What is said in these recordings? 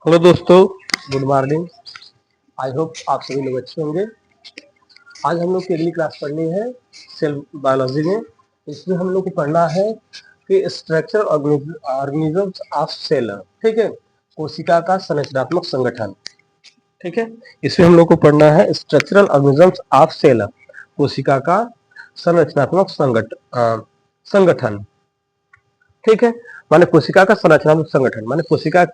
Hello दोस्तों, good morning. I hope आप सभी लोग अच्छे होंगे। आज हम लोग की अगली क्लास पढ़नी है सेल बायोलॉजी में। इसमें हम लोग को पढ़ना है कि स्ट्रक्चर ऑर्गेनिजम्स ऑफ सेल। ठीक है, कोशिका का संरचनात्मक संगठन। ठीक है, इसमें हम लोग को पढ़ना है स्ट्रक्चरल ऑर्गेनिजम्स ऑफ सेल, कोशिका का संरचनात्मक संगठन। ठीक है, माने कोशिका का संरचनात्मक संगठन माने कोशिका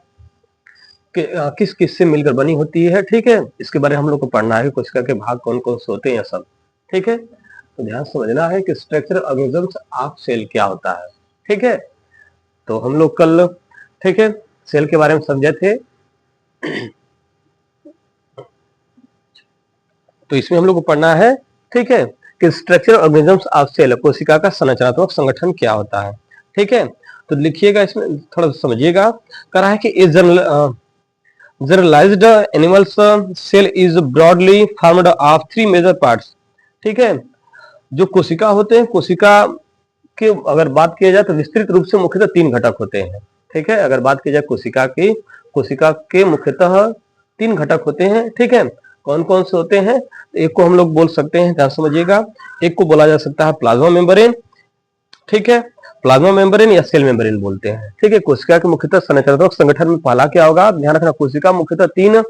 किस किस से मिलकर बनी होती है। ठीक है, इसके बारे में हम लोग को पढ़ना है, कोशिका के भाग कौन कौन से होते हैं सब। ठीक है, तो ध्यान समझना है कि स्ट्रक्चरल ऑर्गेनिजम्स ऑफ सेल क्या होता है। ठीक है, तो हम लोग कल ठीक है सेल के बारे में समझे थे। तो इसमें हम लोग को पढ़ना है ठीक है कि स्ट्रक्चरल ऑर्गेनिजम्स ऑफ सेल, कोशिका का संरचनात्मक संगठन क्या होता है। ठीक है, तो लिखिएगा, इसमें थोड़ा समझिएगा। कह रहा है कि इस generalized animals cell is broadly formed of three major parts। ठीक है, जो कोशिका होते हैं, कोशिका के अगर बात किया जाए तो विस्तृत रूप से मुख्यतः तीन घटक होते हैं। ठीक है, अगर बात की जाए कोशिका के मुख्यतः तीन घटक होते हैं। ठीक है, कौन कौन से होते हैं? तो एक को हम लोग बोल सकते हैं, ध्यान समझिएगा, एक को बोला जा सकता है प्लाज्मा मेम्ब्रेन। ठीक है, प्लाज्मा मेम्ब्रेन या सेल मेम्ब्रेन बोलते हैं। ठीक है, कोशिका के मुख्यतः संरचनात्मक संगठन में पहला क्या होगा, ध्यान रखना, कोशिका मुख्यतः तीन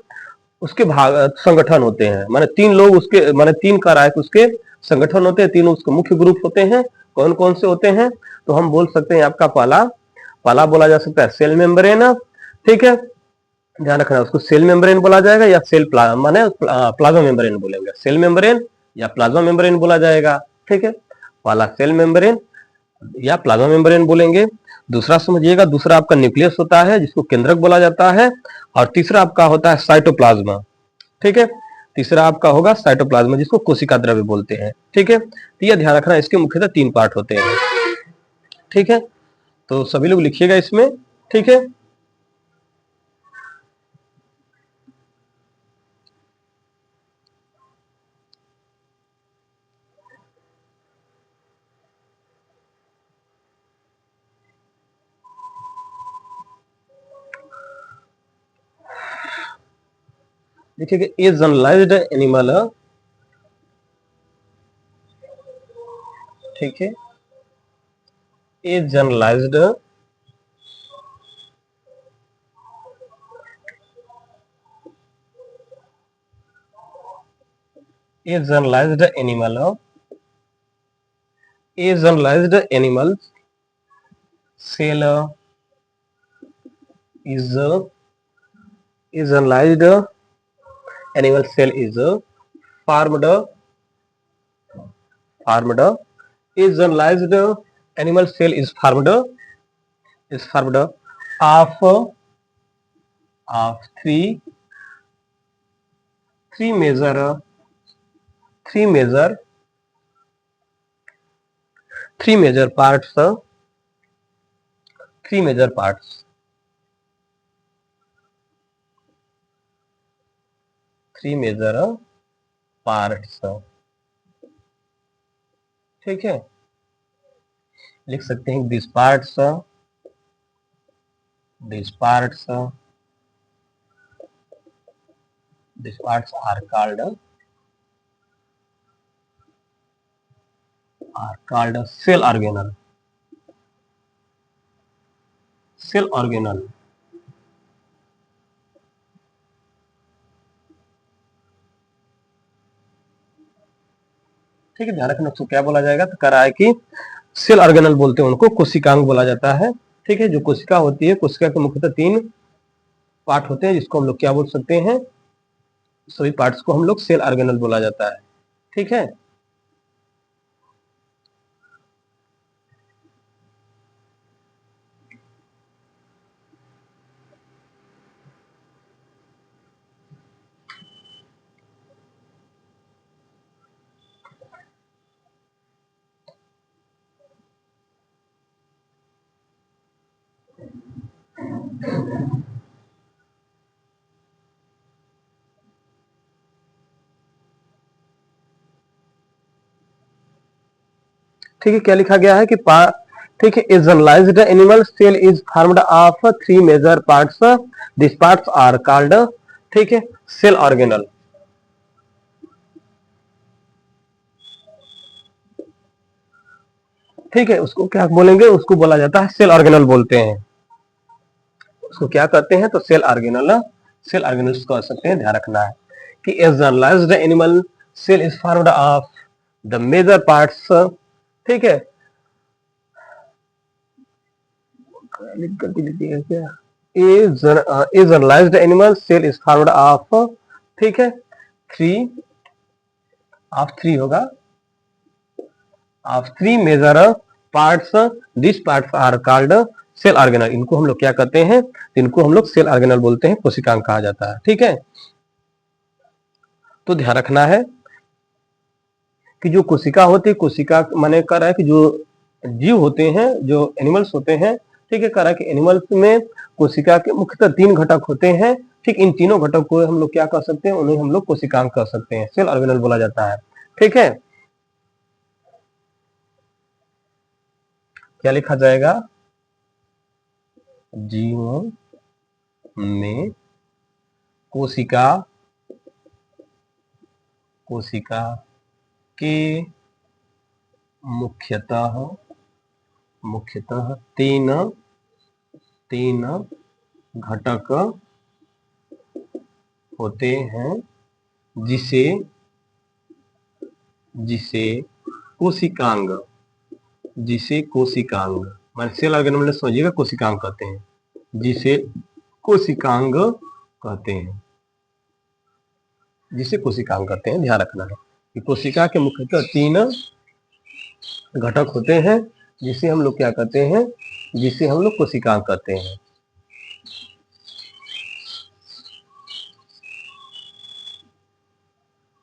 उसके भाग संगठन होते हैं, माने तीन लोग उसके माने तीन कारक उसके संगठन होते हैं, तीन उसके मुख्य ग्रुप होते हैं। कौन कौन से होते हैं? तो हम बोल सकते हैं, आपका पहला पहला बोला जा सकता है सेल मेम्ब्रेन। ठीक है, ध्यान रखना, उसको सेल मेम्ब्रेन बोला जाएगा या माने प्लाज्मा मेम्ब्रेन बोलेंगे, सेल मेम्ब्रेन या प्लाज्मा मेम्ब्रेन बोला जाएगा। ठीक है, पहला सेल मेम्ब्रेन या प्लाज्मा मेम्ब्रेन बोलेंगे। दूसरा समझिएगा, दूसरा आपका न्यूक्लियस होता है जिसको केंद्रक बोला जाता है, और तीसरा आपका होता है साइटोप्लाज्मा। ठीक है, तीसरा आपका होगा साइटोप्लाज्मा जिसको कोशिका द्रव्य बोलते हैं। ठीक है, तो यह ध्यान रखना, इसके मुख्यतः तीन पार्ट होते हैं। ठीक है, तो सभी लोग लिखिएगा इसमें। ठीक है, देखिए, ए जनरलाइज्ड एनिमल। ठीक है, a generalized a generalized animal a generalized animal cell is a generalized animal cell is formed formed a generalized animal cell is formed of three major three major three major parts three major parts three major parts। ठीक है, लिख सकते हैं these parts these parts these parts are called cell organelle cell organelle। ठीक है, ध्यान रखना, उसको क्या बोला जाएगा, तो कह रहा है कि सेल ऑर्गेनल बोलते हैं उनको, कोशिकांग बोला जाता है। ठीक है, जो कोशिका होती है, कोशिका के मुख्यतः तीन पार्ट होते हैं जिसको हम लोग क्या बोल सकते हैं, सभी पार्ट्स को हम लोग सेल ऑर्गेनल बोला जाता है। ठीक है, ठीक है, क्या लिखा गया है कि ठीक है। A generalized animal cell is formed of three major parts, this parts are called, ठीक है, सेल ऑर्गेनल। ठीक है, उसको क्या बोलेंगे, उसको बोला जाता है सेल ऑर्गेनल बोलते हैं। उसको क्या कहते हैं, तो सेल ऑर्गेनल, सेल ऑर्गेनल्स कह सकते हैं। ध्यान रखना है कि a generalized animal cell is formed of the major parts, ठीक है, गलती लिखी है क्या, a generalized animal cell is formed of, ठीक है, थ्री, ऑफ थ्री होगा, of three major parts, this parts are called cell organelle. इनको हम लोग क्या कहते हैं, इनको हम लोग सेल ऑर्गेनल बोलते हैं, कोशिकांग कहा जाता है। ठीक है, तो ध्यान रखना है कि जो कोशिका होती है, कोशिका माने कह रहा है कि जो जीव होते हैं, जो एनिमल्स होते हैं, ठीक है, कह रहा है कि एनिमल्स में कोशिका के मुख्यतः तीन घटक होते हैं। ठीक, इन तीनों घटक को हम लोग क्या कह सकते हैं, उन्हें हम लोग कोशिकांग कह सकते हैं, सेल ऑर्गेनल बोला जाता है। ठीक है, क्या लिखा जाएगा, जीवों में कोशिका, कोशिका के मुख्यतः, मुख्यतः तीन, तीन घटक होते हैं, जिसे, जिसे कोशिकांग, जिसे कोशिकांग माने सेल ऑर्गेनल में समझिएगा कोशिकांग कहते हैं, जिसे कोशिकांग कहते हैं, जिसे कोशिकांग कहते हैं। ध्यान रखना है कि कोशिका के मुख्यतः तीन घटक होते हैं, जिसे हम लोग क्या कहते हैं, जिसे हम लोग कोशिकांग कहते हैं।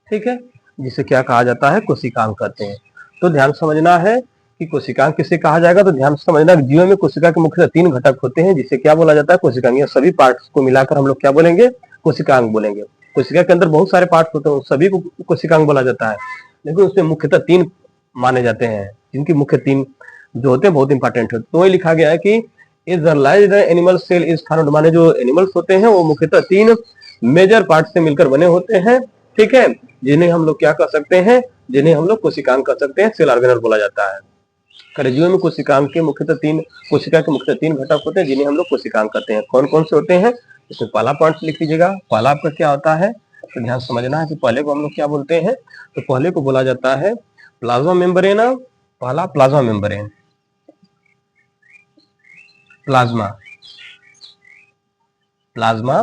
ठीक है, जिसे क्या कहा जाता है, कोशिकांग कहते हैं। तो ध्यान समझना है कि कोशिकांग किसे कहा जाएगा, तो ध्यान समझना जीव में कोशिका के मुख्यतः तीन घटक होते हैं, जिसे क्या बोला जाता है, कोशिकांग। ये सभी पार्ट्स को मिलाकर हम लोग क्या बोलेंगे, कोशिकांग बोलेंगे। कोशिका के अंदर बहुत सारे पार्ट्स होते हैं, सभी को कोशिकांग बोला जाता है, लेकिन उसमें मुख्यतः तीन माने जाते हैं, जिनकी मुख्य तीन जो होते हैं बहुत इंपॉर्टेंट होते हैं। तो वही लिखा गया है कि इस generalised animal cell is formed, माने जो एनिमल्स होते हैं वो मुख्यतः तीन मेजर पार्ट से मिलकर बने होते हैं। ठीक है, जिन्हें हम लोग क्या कह सकते हैं, जिन्हें हम लोग कोशिकांग कह सकते हैं, सेल ऑर्गेनल बोला जाता है। जीव में कोशिकांग के मुख्यतः तीन, कोशिका के मुख्यतः तीन घटक होते हैं, जिन्हें हम लोग कोशिकांग कहते हैं। कौन कौन से होते हैं, इसमें पहला पॉइंट लिख लीजिएगा। पहला आपका क्या होता है, तो ध्यान समझना है कि पहले को हम लोग क्या बोलते हैं, तो पहले को बोला जाता है प्लाज्मा मेम्ब्रेन। पहला plasma membrane, plasma, plasma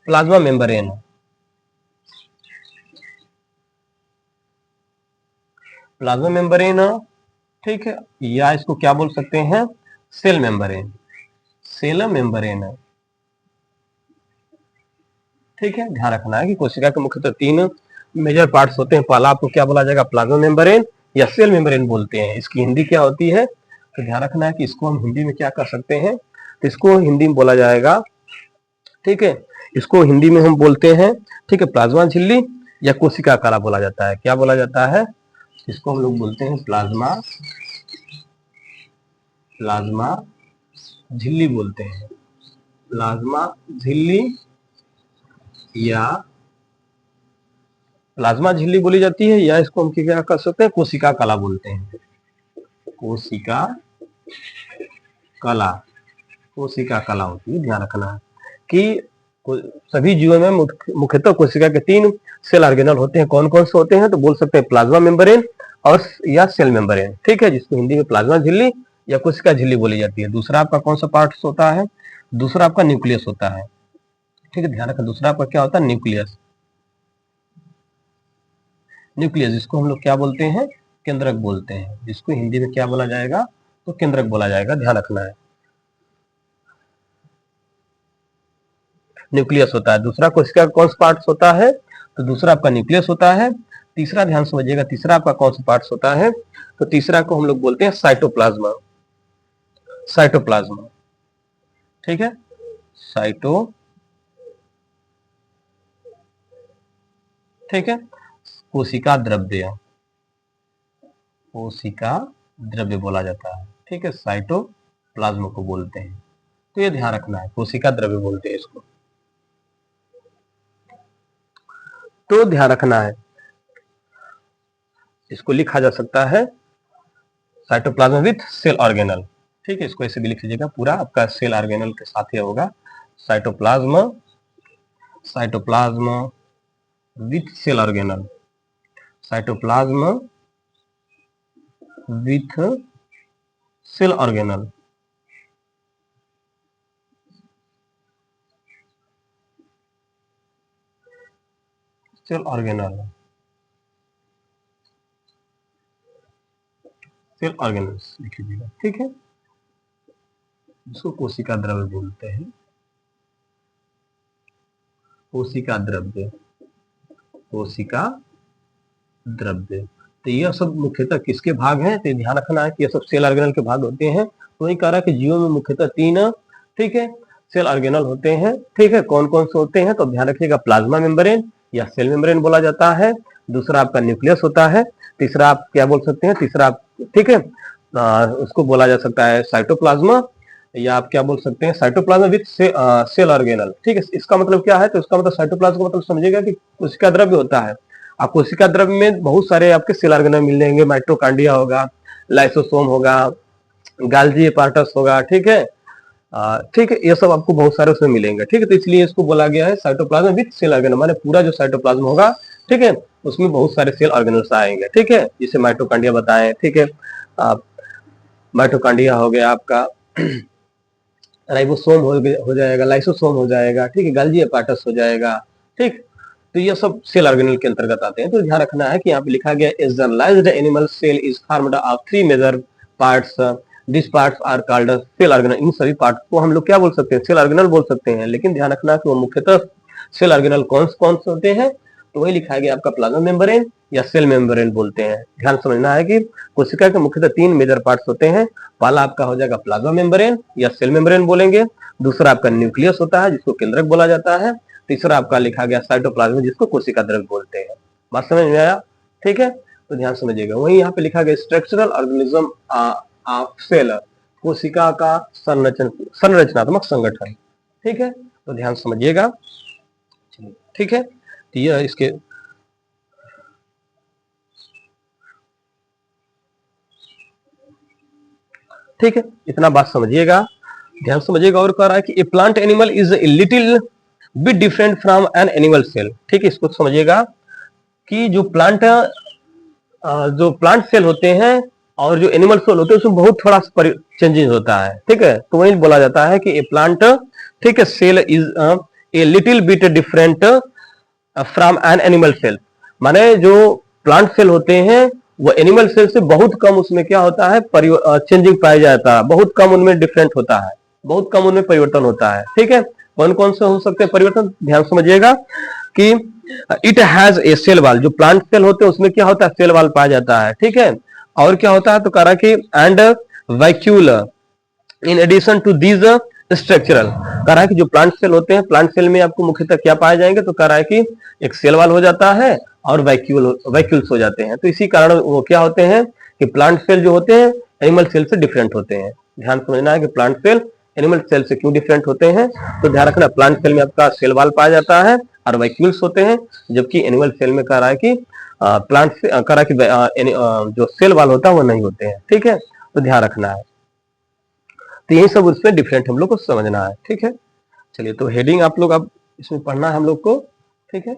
plasma membrane, plasma membrane, ठीक है, या इसको क्या बोल सकते हैं, सेल मेम्ब्रेन, सेल मेम्ब्रेन। ठीक है, ध्यान रखना है कि कोशिका के मुख्यतः तीन मेजर पार्ट्स होते हैं। पहला आपको क्या बोला जाएगा, प्लाज्मा मेम्ब्रेन या सेल मेम्ब्रेन बोलते हैं। इसकी हिंदी क्या होती है, तो ध्यान रखना है कि इसको हम हिंदी में क्या कर सकते हैं, तो इसको हिंदी में बोला जाएगा, ठीक है, इसको हिंदी में हम बोलते हैं, ठीक है, प्लाज्मा झिल्ली या कोशिका कला बोला जाता है। क्या बोला जाता है, इसको हम लोग बोलते हैं प्लाज्मा, प्लाज्मा झिल्ली बोलते हैं, प्लाज्मा झिल्ली या प्लाज्मा झिल्ली बोली जाती है, या इसको हम क्या कर सकते हैं, कोशिका कला बोलते हैं, कोशिका कला, कोशिका कला होती है। ध्यान रखना है कि सभी जीवों में मुख्यतः कोशिका के तीन सेल ऑर्गेनल होते हैं। कौन कौन से होते हैं, तो बोल सकते हैं प्लाज्मा मेम्ब्रेन और या सेल मेम्ब्रेन। ठीक है, जिसको हिंदी में प्लाज्मा झिल्ली या कोशिका झिल्ली बोली जाती है। दूसरा आपका कौन सा पार्ट होता है, दूसरा आपका न्यूक्लियस होता है। ठीक है, ध्यान रखना, दूसरा आपका क्या होता है, न्यूक्लियस, न्यूक्लियस जिसको हम लोग क्या बोलते हैं, केंद्रक बोलते हैं, जिसको हिंदी में क्या बोला जाएगा, तो केंद्रक बोला जाएगा। ध्यान रखना है, न्यूक्लियस होता है। दूसरा कोशिका का कौन सा पार्ट होता है, तो दूसरा आपका न्यूक्लियस होता है। तीसरा ध्यान समझिएगा, तीसरा आपका कौन सा पार्ट होता है, तो तीसरा को हम लोग बोलते हैं साइटोप्लाज्मा, साइटोप्लाज्मा। ठीक है, साइटो, ठीक है, कोशिका द्रव्य, कोशिका द्रव्य बोला जाता है, ठीक है, साइटोप्लाज्म को बोलते हैं। तो ये ध्यान रखना है, कोशिका द्रव्य बोलते हैं इसको, तो ध्यान रखना है। इसको लिखा जा सकता है साइटोप्लाज्म विथ सेल ऑर्गेनल, ठीक है, इसको ऐसे भी लिख लीजिएगा, पूरा आपका सेल ऑर्गेनल के साथ ही होगा, cytoplasm, cytoplasm with cell organelle, cytoplasm with cell organelle. Cell organelle, cell organelles लिख लीजिएगा, ठीक है, जिसको कोशिका द्रव्य बोलते हैं, कोशिका द्रव्य, कोशिका द्रव्य। तो यह सब मुख्यतः किसके भाग हैं, तो ध्यान रखना है कि यह सब सेल ऑर्गेनल के भाग होते हैं। तो वही कह रहा है कि जीवों में मुख्यतः 3, ठीक है, सेल ऑर्गेनल होते हैं, ठीक है, कौन कौन से होते हैं, तो ध्यान रखिएगा, प्लाज्मा मेम्ब्रेन या सेल मेम्ब्रेन बोला जाता है, दूसरा आपका न्यूक्लियस होता है, तीसरा आप क्या बोल सकते हैं, तीसरा आप, ठीक है, उसको बोला जा सकता है साइटोप्लाज्मा, या आप क्या बोल सकते हैं, साइटोप्लाज्म विथ सेल ऑर्गेनल, ठीक है। इसका मतलब क्या है, तो इसका मतलब साइटोप्लाज्म का मतलब समझिएगा कि कोशिका द्रव्य होता है। आप कोशिका द्रव्य में बहुत सारे आपके सेल ऑर्गेनल मिल जाएंगे, माइटोकॉन्ड्रिया होगा, लाइसोसोम होगा, गाल्जी एपार्टस होगा, ठीक है, ठीक है, ये सब आपको बहुत सारे उसमें मिलेंगे, ठीक है। तो इसलिए इसको बोला गया है साइटोप्लाज्म विथ सेल ऑर्गेनल, माने पूरा जो साइटोप्लाज्म होगा, ठीक है, उसमें बहुत सारे सेल ऑर्गेनल्स आएंगे, ठीक है, जिसे माइटोकॉन्ड्रिया बताएं, ठीक है, माइटोकॉन्ड्रिया हो गया आपका, राइबोसोम हो जाएगा, लाइसोसोम हो जाएगा, ठीक है, गाल्जी एपार्टस हो जाएगा, ठीक। तो ये सब सेल ऑर्गेनल के अंतर्गत आते हैं। तो ध्यान रखना है कि यहाँ पे लिखा गया is generalized animal cell is formed of 3 major parts, this parts are called cell organelle. इन सभी पार्ट को हम लोग क्या बोल सकते हैं, सेल ऑर्गेनल बोल सकते हैं, लेकिन ध्यान रखना है कि वो मुख्यतः सेल ऑर्गेनल कौन कौन से होते हैं, तो वही लिखा गया आपका प्लाज्मा मेम्ब्रेन या सेल मेम्ब्रेन बोलते हैं। ध्यान समझना है कि कोशिका के मुख्यतः 3 मेजर पार्ट्स होते हैं। पहला आपका हो जाएगा प्लाज्मा मेम्ब्रेन या सेल मेम्ब्रेन बोलेंगे, दूसरा आपका न्यूक्लियस होता है जिसको केंद्रक बोला जाता है, तीसरा आपका लिखा गया साइटोप्लाज्म जिसको कोशिका द्रव्य बोलते हैं। बात समझ में आया, ठीक है, तो ध्यान समझिएगा। वहीं यहाँ पे लिखा गया स्ट्रक्चरल ऑर्गेनिज्म ऑफ सेल, कोशिका का संरचनात्मक संगठन, ठीक है, तो ध्यान समझिएगा, ठीक है। तो यह इसके ठीक है, इतना बात समझिएगा, ध्यान समझिएगा। और कह रहा है कि a plant animal is a little bit different from an animal cell, ठीक है, इसको समझिएगा कि जो प्लांट सेल होते हैं और जो एनिमल सेल होते हैं उसमें बहुत थोड़ा चेंजेस होता है, ठीक है। तो वही बोला जाता है कि ए प्लांट, ठीक है, cell is a little bit different from an animal cell, माने जो प्लांट सेल होते हैं वो एनिमल सेल से बहुत कम उसमें क्या होता है, चेंजिंग पाया जाता है, बहुत कम उनमें डिफरेंट होता है, बहुत कम उनमें परिवर्तन होता है, ठीक है। कौन कौन से हो सकते हैं परिवर्तन, ध्यान समझिएगा कि it has a cell wall, जो प्लांट सेल होते हैं उसमें क्या होता है, सेल वाल पाया जाता है, ठीक है। और क्या होता है, तो कह रहा कि and vacuole in addition to these structural, कह रहा है कि जो प्लांट सेल होते हैं, प्लांट सेल में आपको मुख्यतः क्या पाए जाएंगे, तो कह रहा है कि एक सेल वाल हो जाता है और वैक्यूल्स हो जाते हैं। तो इसी कारण वो क्या होते हैं कि प्लांट सेल जो होते हैं एनिमल सेल से डिफरेंट होते हैं। ध्यान समझना है कि प्लांट सेल एनिमल सेल से क्यों डिफरेंट होते हैं, तो ध्यान रखना प्लांट सेल में आपका सेल वाल पाया जाता है और वैक्यूल्स होते हैं, जबकि एनिमल सेल में कह रहा है कि प्लांट से कह रहा है कि जो सेल वाल होता है वो नहीं होते हैं, ठीक है, तो ध्यान रखना है। तो यही सब उसमें डिफरेंट हम लोग को समझना है, ठीक है। चलिए, तो हेडिंग आप लोग अब इसमें पढ़ना है हम लोग को, ठीक है।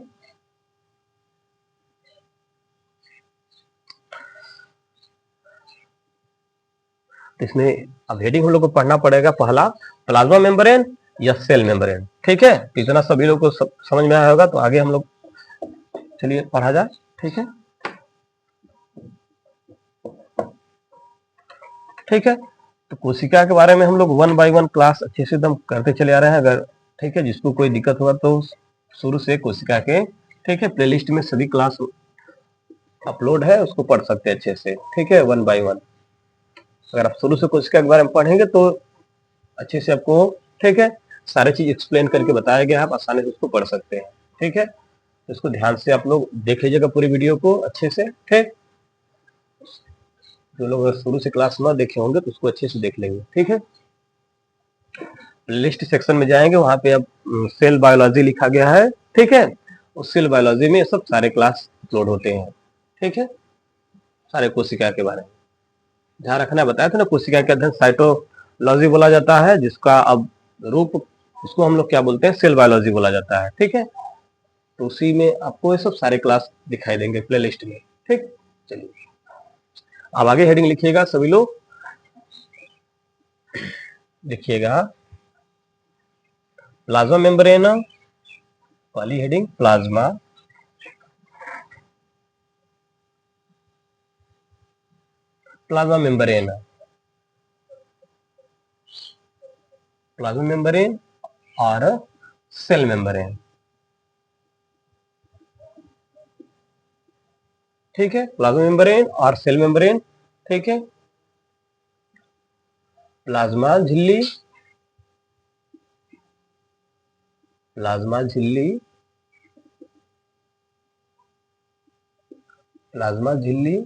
तो इसमें अब हेडिंग हम लोग को पढ़ना पड़ेगा, पहला प्लाज्मा मेम्ब्रेन या सेल मेम्ब्रेन, ठीक है। तो इतना सभी लोग को समझ में आया होगा, तो आगे हम लोग चलिए पढ़ा जाए, ठीक है, ठीक है। तो कोशिका के बारे में हम लोग 1 बाय 1 क्लास अच्छे से एकदम करते चले आ रहे हैं। अगर ठीक है जिसको कोई दिक्कत होगा तो शुरू से कोशिका के, ठीक है, प्लेलिस्ट में सभी क्लास अपलोड है, उसको पढ़ सकते हैं अच्छे से, ठीक है, 1 बाय 1। अगर आप शुरू से कोशिका के बारे में पढ़ेंगे तो अच्छे से आपको, ठीक है, सारी चीज एक्सप्लेन करके बताया गया है, आप आसानी से उसको पढ़ सकते हैं, ठीक है। इसको ध्यान से आप लोग देख लीजिएगा पूरी वीडियो को अच्छे से, ठीक। जो लोग शुरू से क्लास न देखे होंगे तो उसको अच्छे से देख लेंगे, ठीक है। लिस्ट सेक्शन में जाएंगे, वहां पे अब सेल बायोलॉजी लिखा गया है, ठीक है। उस सेल बायोलॉजी में सब सारे क्लास अपलोड होते हैं, ठीक है, सारे कोशिका के बारे में ध्यान रखना। बताया था ना, कोशिका के अध्ययन साइटोलॉजी बोला जाता है, जिसका अब रूप उसको हम लोग क्या बोलते हैं, सेल बायोलॉजी बोला जाता है, ठीक है। तो उसी में आपको ये सब सारे क्लास दिखाई देंगे प्ले लिस्ट में, ठीक। चलिए अब आगे हेडिंग लिखिएगा सभी लोग, लिखिएगा प्लाज्मा मेम्ब्रेन, पहली heading plasma membrane, plasma membrane और सेल मेम्ब्रेन, ठीक है। प्लाज्मा मेम्ब्रेन और सेल मेम्ब्रेन, ठीक है। प्लाज्मा झिल्ली, प्लाज्मा झिल्ली, प्लाज्मा झिल्ली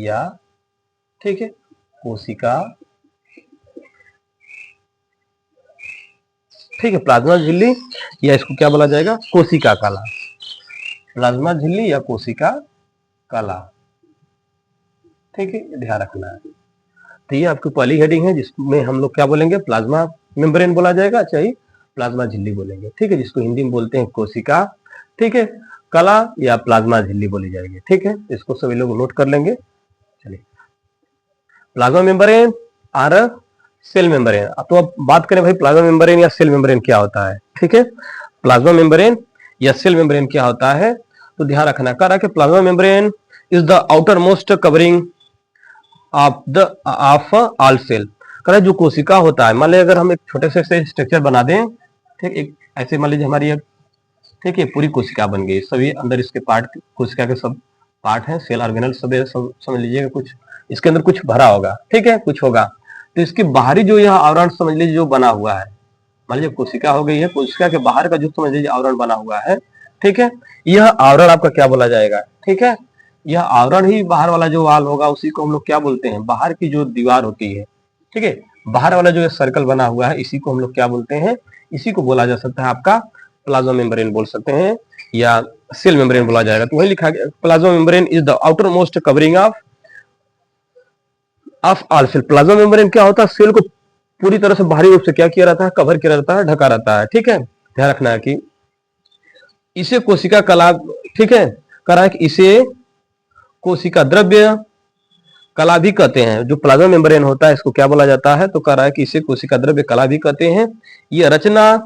या, ठीक है, कोशिका, ठीक है, प्लाज्मा झिल्ली या इसको क्या बोला जाएगा, कोशिका कला, प्लाज्मा झिल्ली या कोशिका कला, ठीक है, ध्यान रखना है। तो ये आपकी पहली हेडिंग है, जिसमें हम लोग क्या बोलेंगे, प्लाज्मा मेम्ब्रेन बोला जाएगा, चाहिए प्लाज्मा झिल्ली बोलेंगे, ठीक है, जिसको हिंदी में बोलते हैं कोशिका, ठीक है, कला या प्लाज्मा झिल्ली बोली जाएगी, ठीक है। इसको सभी लोग नोट कर लेंगे। चलिए प्लाज्मा मेम्ब्रेन और सेल मेम्ब्रेन, तो अब बात करें भाई प्लाज्मा मेम्ब्रेन या सेल मेम्ब्रेन क्या होता है, ठीक है। प्लाज्मा मेम्ब्रेन या सेल मेम्ब्रेन क्या होता है, तो ध्यान रखना कर रहा कि plasma membrane is the outermost covering of all cell, कह जो कोशिका होता है, मान लीजिए अगर हम एक छोटे से स्ट्रक्चर बना दें, ठीक, एक ऐसे मान लीजिए हमारी, ठीक है, पूरी कोशिका बन गई, सभी अंदर इसके पार्ट, कोशिका के सब पार्ट हैं, सेल ऑर्गेनल सब समझ लीजिएगा, कुछ इसके अंदर कुछ भरा होगा, ठीक है, कुछ होगा। तो इसके बाहरी जो यह आवरण समझ लीजिए जो बना हुआ है, मान लीजिए कोशिका हो गई है, कोशिका के बाहर का जो समझ लीजिए आवरण बना हुआ है, ठीक है, यह आवरण आपका क्या बोला जाएगा, ठीक है। यह आवरण ही बाहर वाला जो वाल होगा उसी को हम लोग क्या बोलते हैं, बाहर की जो दीवार होती है, ठीक है, बाहर वाला जो सर्कल बना हुआ है इसी को हम लोग क्या बोलते हैं, इसी को बोला जा सकता है आपका प्लाज्मा मेम्ब्रेन बोल सकते हैं या सेल मेम्ब्रेन बोला जाएगा। तो वही लिखा गया, plasma membrane is the outermost covering of all cell. Plasma membrane क्या होता है, सेल को पूरी तरह से बाहरी रूप से क्या किया रहता है, कवर किया रहता है, ढका रहता है, ठीक है। ध्यान रखना है कि इसे कोशिका कला, ठीक है, करा है कि इसे कोशिका द्रव्य कला भी कहते हैं। जो प्लाज्मा मेम्ब्रेन होता है इसको क्या बोला जाता है, तो कह रहा है कि इसे कोशिका द्रव्य कला भी कहते हैं। यह रचना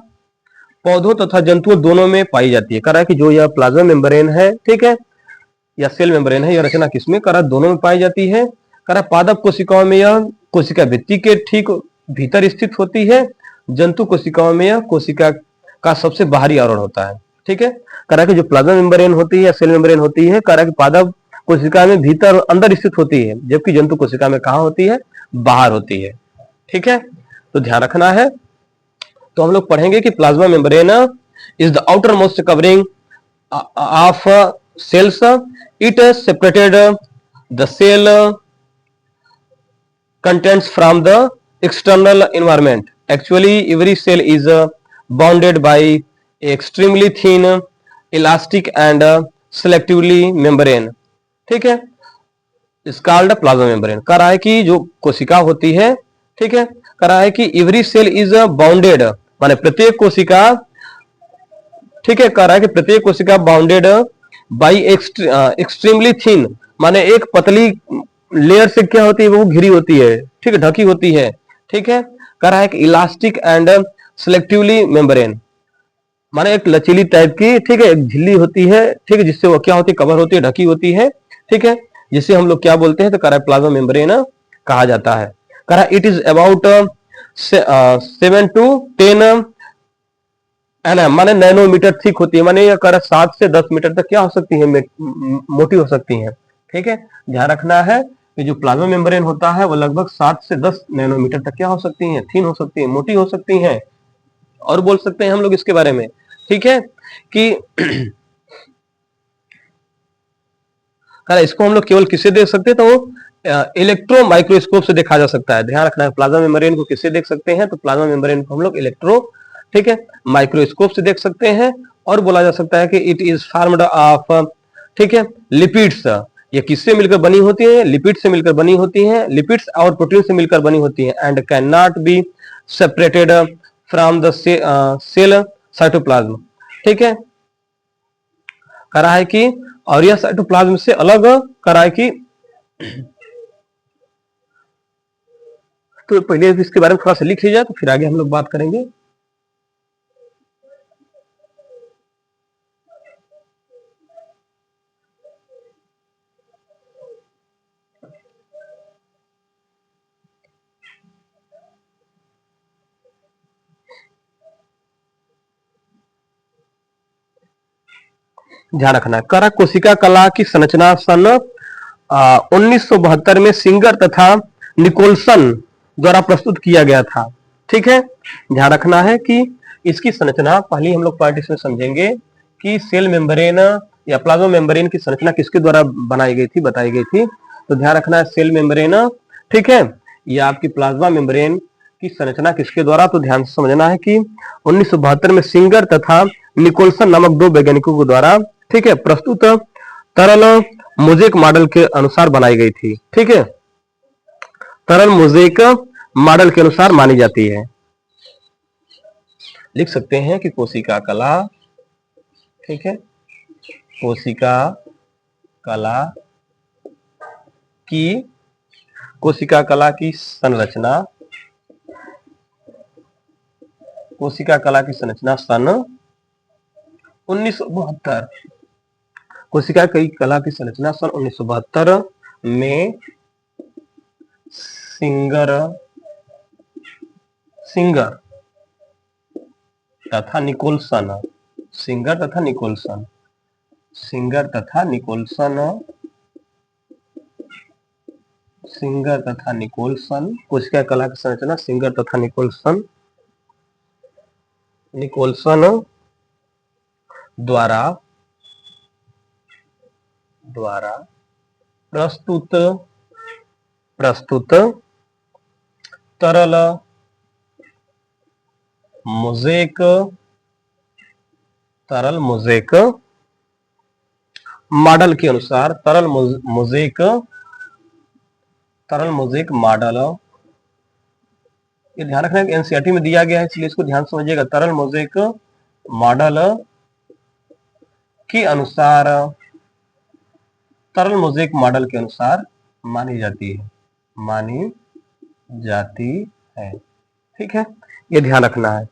पौधों तथा जंतुओं दोनों में पाई जाती है। कह रहा है कि जो यह प्लाज्मा मेम्ब्रेन है, ठीक है, या सेल मेम्ब्रेन है, यह रचना किसमें, कह रहा दोनों में पाई जाती है। कह रहा पादप कोशिकाओं में यह कोशिका भित्ति के ठीक भीतर स्थित होती है, जंतु कोशिकाओं में यह कोशिका का सबसे बाहरी आवरण होता है, ठीक है। कह रहा कि जो प्लाज्मा मेम्ब्रेन होती है या सेल मेम्ब्रेन होती है, कह रहा कि पादप कोशिका में भीतर अंदर स्थित होती है, जबकि जंतु कोशिका में कहां होती है, बाहर होती है, ठीक है। तो ध्यान रखना है। तो हम लोग पढ़ेंगे कि plasma membrane is the outermost covering of cells. It separated the cell contents from the external environment. Actually every cell is bounded by extremely thin elastic and selectively membrane, ठीक है, इस कॉल्ड प्लाज्मा मेम्ब्रेन। कह रहा है कि जो कोशिका होती है, ठीक है, कह रहा है कि एवरी सेल इज बाउंडेड, माने प्रत्येक कोशिका, ठीक है, कह रहा है कि प्रत्येक कोशिका बाउंडेड बाई एक्सट्रीमली थिन, माने एक पतली लेयर से क्या होती है, वो घिरी होती है, ठीक है, ढकी होती है, ठीक है। कह रहा है कि इलास्टिक एंड सिलेक्टिवली मेम्ब्रेन, माने एक लचीली टाइप की, ठीक है, एक झिल्ली होती है, ठीक है, जिससे वो क्या होती है, कवर होती है, ढकी होती है, ठीक है, जिसे हम लोग क्या बोलते हैं, तो कह रहा है प्लाज्मा मेम्ब्रेन कहा जाता है। कह रहा इट इज अबाउट 7 to 10 है ना, माने नैनोमीटर थिक होती है, माने 7 से 10 मीटर तक क्या हो सकती है, मोटी हो सकती है, ठीक है। ध्यान रखना है कि जो प्लाज्मा मेम्ब्रेन होता है वो लगभग 7 से 10 नैनोमीटर तक क्या हो सकती है, थीन हो सकती है, मोटी हो सकती है। और बोल सकते हैं हम लोग इसके बारे में, ठीक है, कि इसको हम लोग केवल किसे दे सकते हैं, तो इलेक्ट्रो माइक्रोस्कोप से देखा जा सकता है। ध्यान रखना है, प्लाज्मा मेम्ब्रेन को किससे देख सकते हैं, तो प्लाज्मा मेम्ब्रेन को हम लोग इलेक्ट्रो, ठीक है, माइक्रोस्कोप से देख सकते हैं। और बोला जा सकता है कि इट इज फॉर्म्ड ऑफ, ठीक है, लिपिड्स। ये किससे मिलकर बनी होती है, लिपिड से मिलकर बनी होती है, लिपिड्स और प्रोटीन से मिलकर बनी होती है। And can not be separated from the cell cytoplasm, ठीक है, करा है कि, और यह साइटोप्लाज्म से अलग करा है कि, तो पहले इसके बारे में थोड़ा सा लिख लीजिए, तो फिर आगे हम लोग बात करेंगे। ध्यान रखना है, करा कोशिका कला की संरचना सन 1972 में सिंगर तथा निकोलसन द्वारा प्रस्तुत किया गया था, ठीक है। ध्यान रखना है कि इसकी संरचना पहले हम लोग पार्ट इसमें समझेंगे कि सेल मेम्ब्रेन या प्लाज्मा मेम्ब्रेन की संरचना किसके द्वारा बनाई गई थी, बताई गई थी। तो ध्यान रखना है, सेल मेम्ब्रेन, ठीक है, या आपकी प्लाज्मा मेम्ब्रेन की संरचना किसके द्वारा, तो ध्यान से समझना है कि 1972 में सिंगर तथा निकोलसन नामक दो वैज्ञानिकों के द्वारा, ठीक है, प्रस्तुत तरल मोजेक मॉडल के अनुसार बनाई गई थी, ठीक है, तरल मोजेक मॉडल के अनुसार मानी जाती है। लिख सकते हैं कि कोशिका कला, ठीक है, कोशिका कला की, कोशिका कला की संरचना, कोशिका कला की संरचना सन 1972, कोशिका की कला की संरचना सन 1972 में सिंगर तथा निकोलसन, सिंगर तथा निकोलसन, सिंगर तथा निकोलसन, सिंगर तथा निकोलसन, कोशिका कला की संरचना सिंगर तथा निकोलसन, निकोलसन द्वारा प्रस्तुत तरल मोजेक मॉडल के अनुसार, तरल मोजेक मॉडल, ये ध्यान रखना है कि एनसीईआरटी में दिया गया है, इसलिए इसको ध्यान समझिएगा। तरल मोजेक मॉडल के अनुसार, तरल मोजेक मॉडल के अनुसार मानी जाती है, ठीक है, ये ध्यान रखना है।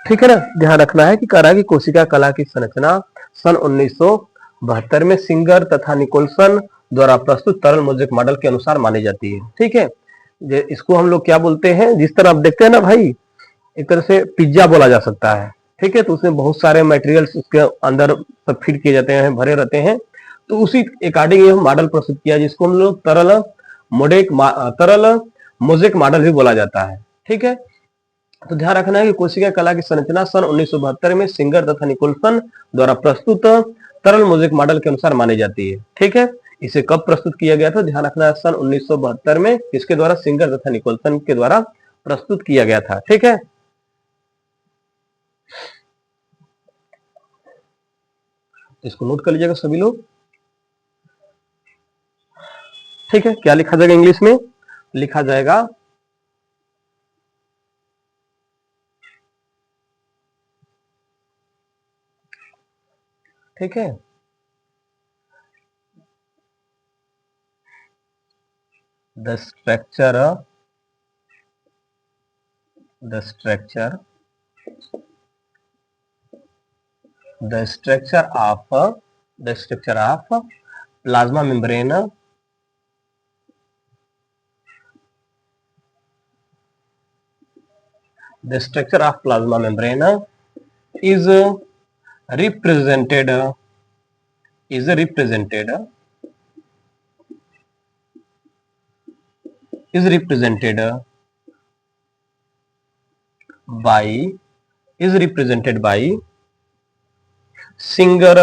ठीक है ना, ध्यान रखना है कि करा की कोशिका कला की संरचना सन 1972 में सिंगर तथा निकोलसन द्वारा प्रस्तुत तरल मोजेक मॉडल के अनुसार मानी जाती है, ठीक है। इसको हम लोग क्या बोलते हैं, जिस तरह आप देखते हैं ना भाई, एक तरह से पिज्जा बोला जा सकता है, ठीक है, तो उसमें बहुत सारे मटेरियल्स उसके अंदर सब फिट किए जाते हैं, भरे रहते हैं, तो उसी अकॉर्डिंग ये मॉडल प्रस्तुत किया, जिसको हम लोग तरल मोजेक मॉडल भी बोला जाता है, ठीक है। तो ध्यान रखना है कि कोशिका कला की संरचना सन 1972 में सिंगर तथा निकोलसन द्वारा प्रस्तुत तरल मोजेक मॉडल के अनुसार मानी जाती है, ठीक है। इसे कब प्रस्तुत किया गया था, ध्यान रखना है, सन 1972 में किसके द्वारा, सिंगर तथा निकोलसन के द्वारा प्रस्तुत किया गया था, ठीक है। इसको नोट कर लीजिएगा सभी लोग, ठीक है। क्या लिखा जाएगा इंग्लिश में, लिखा जाएगा ठीक है, the structure of plasma membrane, the structure of plasma membrane is represented is represented by Singer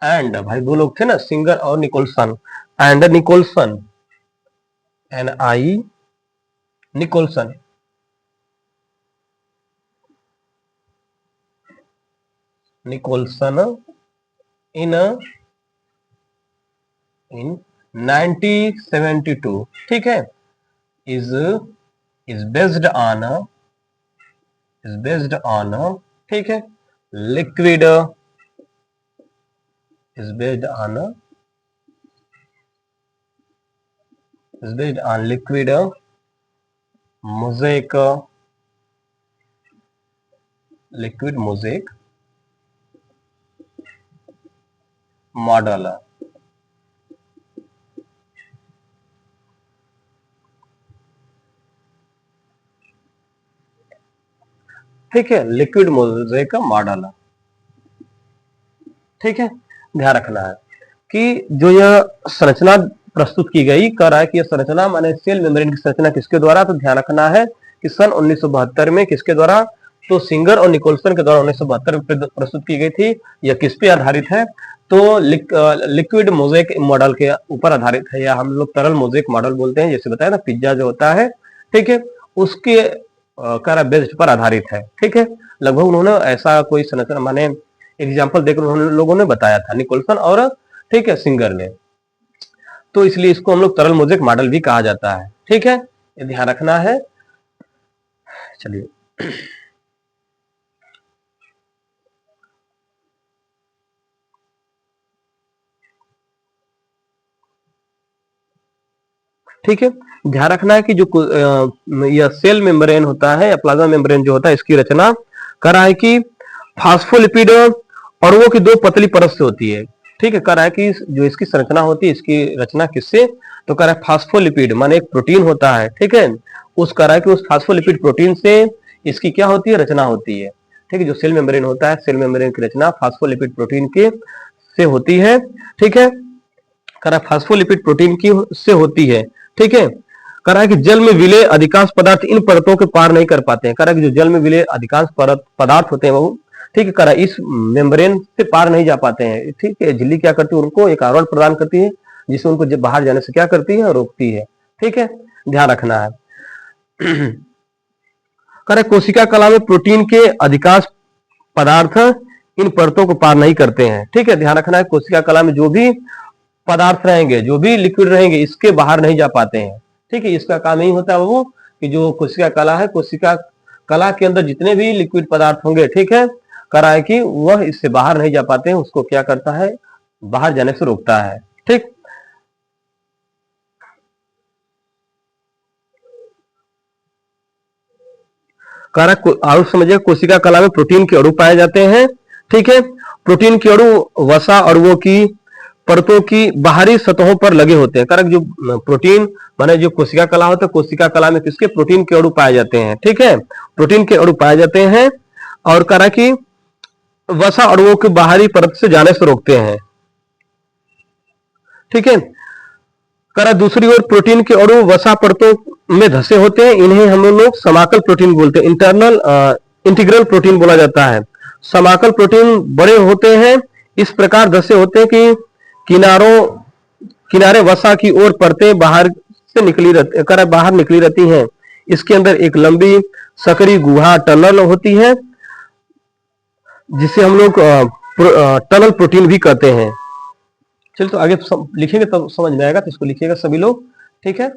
and, भाई दो लोग थे ना, सिंगर और Nicolson, and Nicolson, NI Nicolson, in 1972, ठीक है, is based on ठीक है, liquid is based on liquid mosaic model. ठीक है, लिक्विड मोज़ेक का मॉडल, ठीक है। ध्यान रखना है कि जो यह संरचना प्रस्तुत की गई, कह रहा है कि यह संरचना माने सेल मेम्ब्रेन की संरचना किसके द्वारा, तो ध्यान रखना है कि सन 1972 में किसके द्वारा, तो सिंगर और निकोलसन के द्वारा 1972 में प्रस्तुत की गई थी। यह किस पे आधारित है, तो लिक्विड मोज़ेक मॉडल के ऊपर आधारित है, या हम लोग तरल मोज़ेक मॉडल बोलते हैं, जैसे बताया ना पिज्जा जो होता है, ठीक है, उसके बेस्ड पर आधारित है। ठीक है, लगभग उन्होंने ऐसा कोई संरचना माने एग्जाम्पल देकर उन्होंने लोगों ने बताया था, निकोलसन और ठीक है सिंगर ने, तो इसलिए इसको हम लोग तरल मोज़ेक मॉडल भी कहा जाता है। ठीक है, ये ध्यान रखना है। चलिए ठीक है, ध्यान रखना है कि जो यह सेल मेम्ब्रेन होता है या प्लाज्मा मेम्ब्रेन जो होता है, इसकी रचना कर रहा है कि फास्फोलिपिड और वो की दो पतली परत से होती है। ठीक है, कर रहा है कि जो इसकी संरचना होती है, इसकी रचना किससे, तो कर रहा है फास्फोलिपिड माने एक प्रोटीन होता है। ठीक है, उस कर रहा है कि उस फास्फोलिपिड प्रोटीन से इसकी क्या होती है, रचना होती है। ठीक है, जो सेल मेम्ब्रेन होता है, सेल मेम्ब्रेन की रचना फास्फोलिपिड प्रोटीन के से होती है। ठीक है, कर रहा है फास्फोलिपिड प्रोटीन की से होती है। ठीक है, कह रहा है कि जल में विलय अधिकांश पदार्थ इन परतों के पार नहीं कर पाते हैं। कह रहा है कि जो जल में विलय अधिकांश पदार्थ होते हैं वो, ठीक है, कह रहा है इस मेम्ब्रेन से पार नहीं जा पाते हैं। ठीक है, झिल्ली क्या करती है, उनको एक आवरण प्रदान करती है, जिससे उनको जब बाहर जाने से क्या करती है, रोकती है। ठीक है, ध्यान रखना है। कह रहा है कोशिका कला में प्रोटीन के अधिकांश पदार्थ इन परतों को पार नहीं करते हैं। ठीक है, ध्यान रखना है, कोशिका कला में जो भी पदार्थ रहेंगे, जो भी लिक्विड रहेंगे, इसके बाहर नहीं जा पाते हैं। ठीक है, इसका काम यही होता है वो कि जो कोशिका कला है, कोशिका कला के अंदर जितने भी लिक्विड पदार्थ होंगे, ठीक है, करा है कि वह इससे बाहर नहीं जा पाते हैं, उसको क्या करता है, बाहर जाने से रोकता है। ठीक, कारक और समझिए, कोशिका कला में प्रोटीन के अणु पाए जाते हैं। ठीक है, प्रोटीन के अणु वसा और वो की परतों की बाहरी सतहों पर लगे होते हैं। कारक जो प्रोटीन माने जो कोशिका कला होता है, कोशिका कला में किसके प्रोटीन के अणु पाए जाते हैं। ठीक है, प्रोटीन के अणु पाए जाते हैं और कारक की वसा अणुओं की बाहरी परत से जाने से रोकते हैं। ठीक है, करा दूसरी ओर प्रोटीन के अणु वसा परतों में धसे होते हैं, इन्हें हम लोग समाकल प्रोटीन बोलते हैं, इंटीग्रल प्रोटीन बोला जाता है। समाकल प्रोटीन बड़े होते हैं, इस प्रकार धसे होते हैं कि किनारे वसा की ओर परतें बाहर निकली रहती हैं। इसके अंदर एक लंबी सकरी गुहा टनल होती है, जिसे हम लोग टनल प्रोटीन भी कहते हैं। चलिए तो आगे लिखेंगे तब समझ में आएगा, तो इसको लिखिएगा सभी लोग। ठीक है,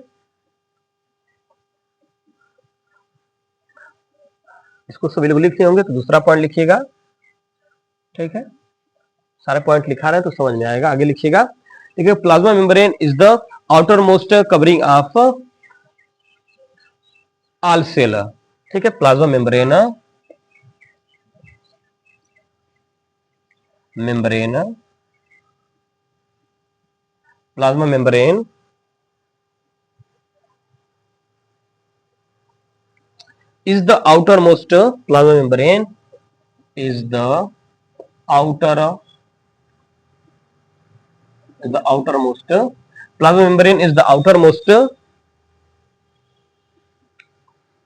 इसको सभी लोग लिखते होंगे, तो दूसरा पॉइंट लिखिएगा। ठीक है, सारे पॉइंट लिखा रहे हैं तो समझ में आएगा, आगे लिखिएगा। ठीक है, plasma membrane is the outermost covering of all cell. ठीक है, plasma membrane plasma membrane is the outermost plasma membrane is the outer is the outermost plasma membrane is the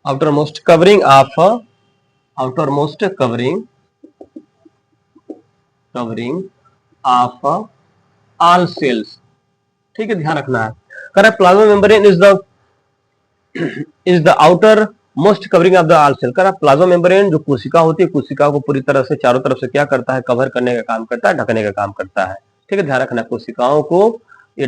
outermost covering of outermost covering of all cells. ठीक है, ध्यान रखना है। Correct, plasma membrane is the outermost covering of the all cell. Correct, plasma membrane जो कोशिका होती है, कोशिका को पूरी तरह से चारों तरफ से क्या करता है, कवर करने का काम करता है, ढकने का काम करता है। ठीक है, ध्यान रखना, कोशिकाओं को ये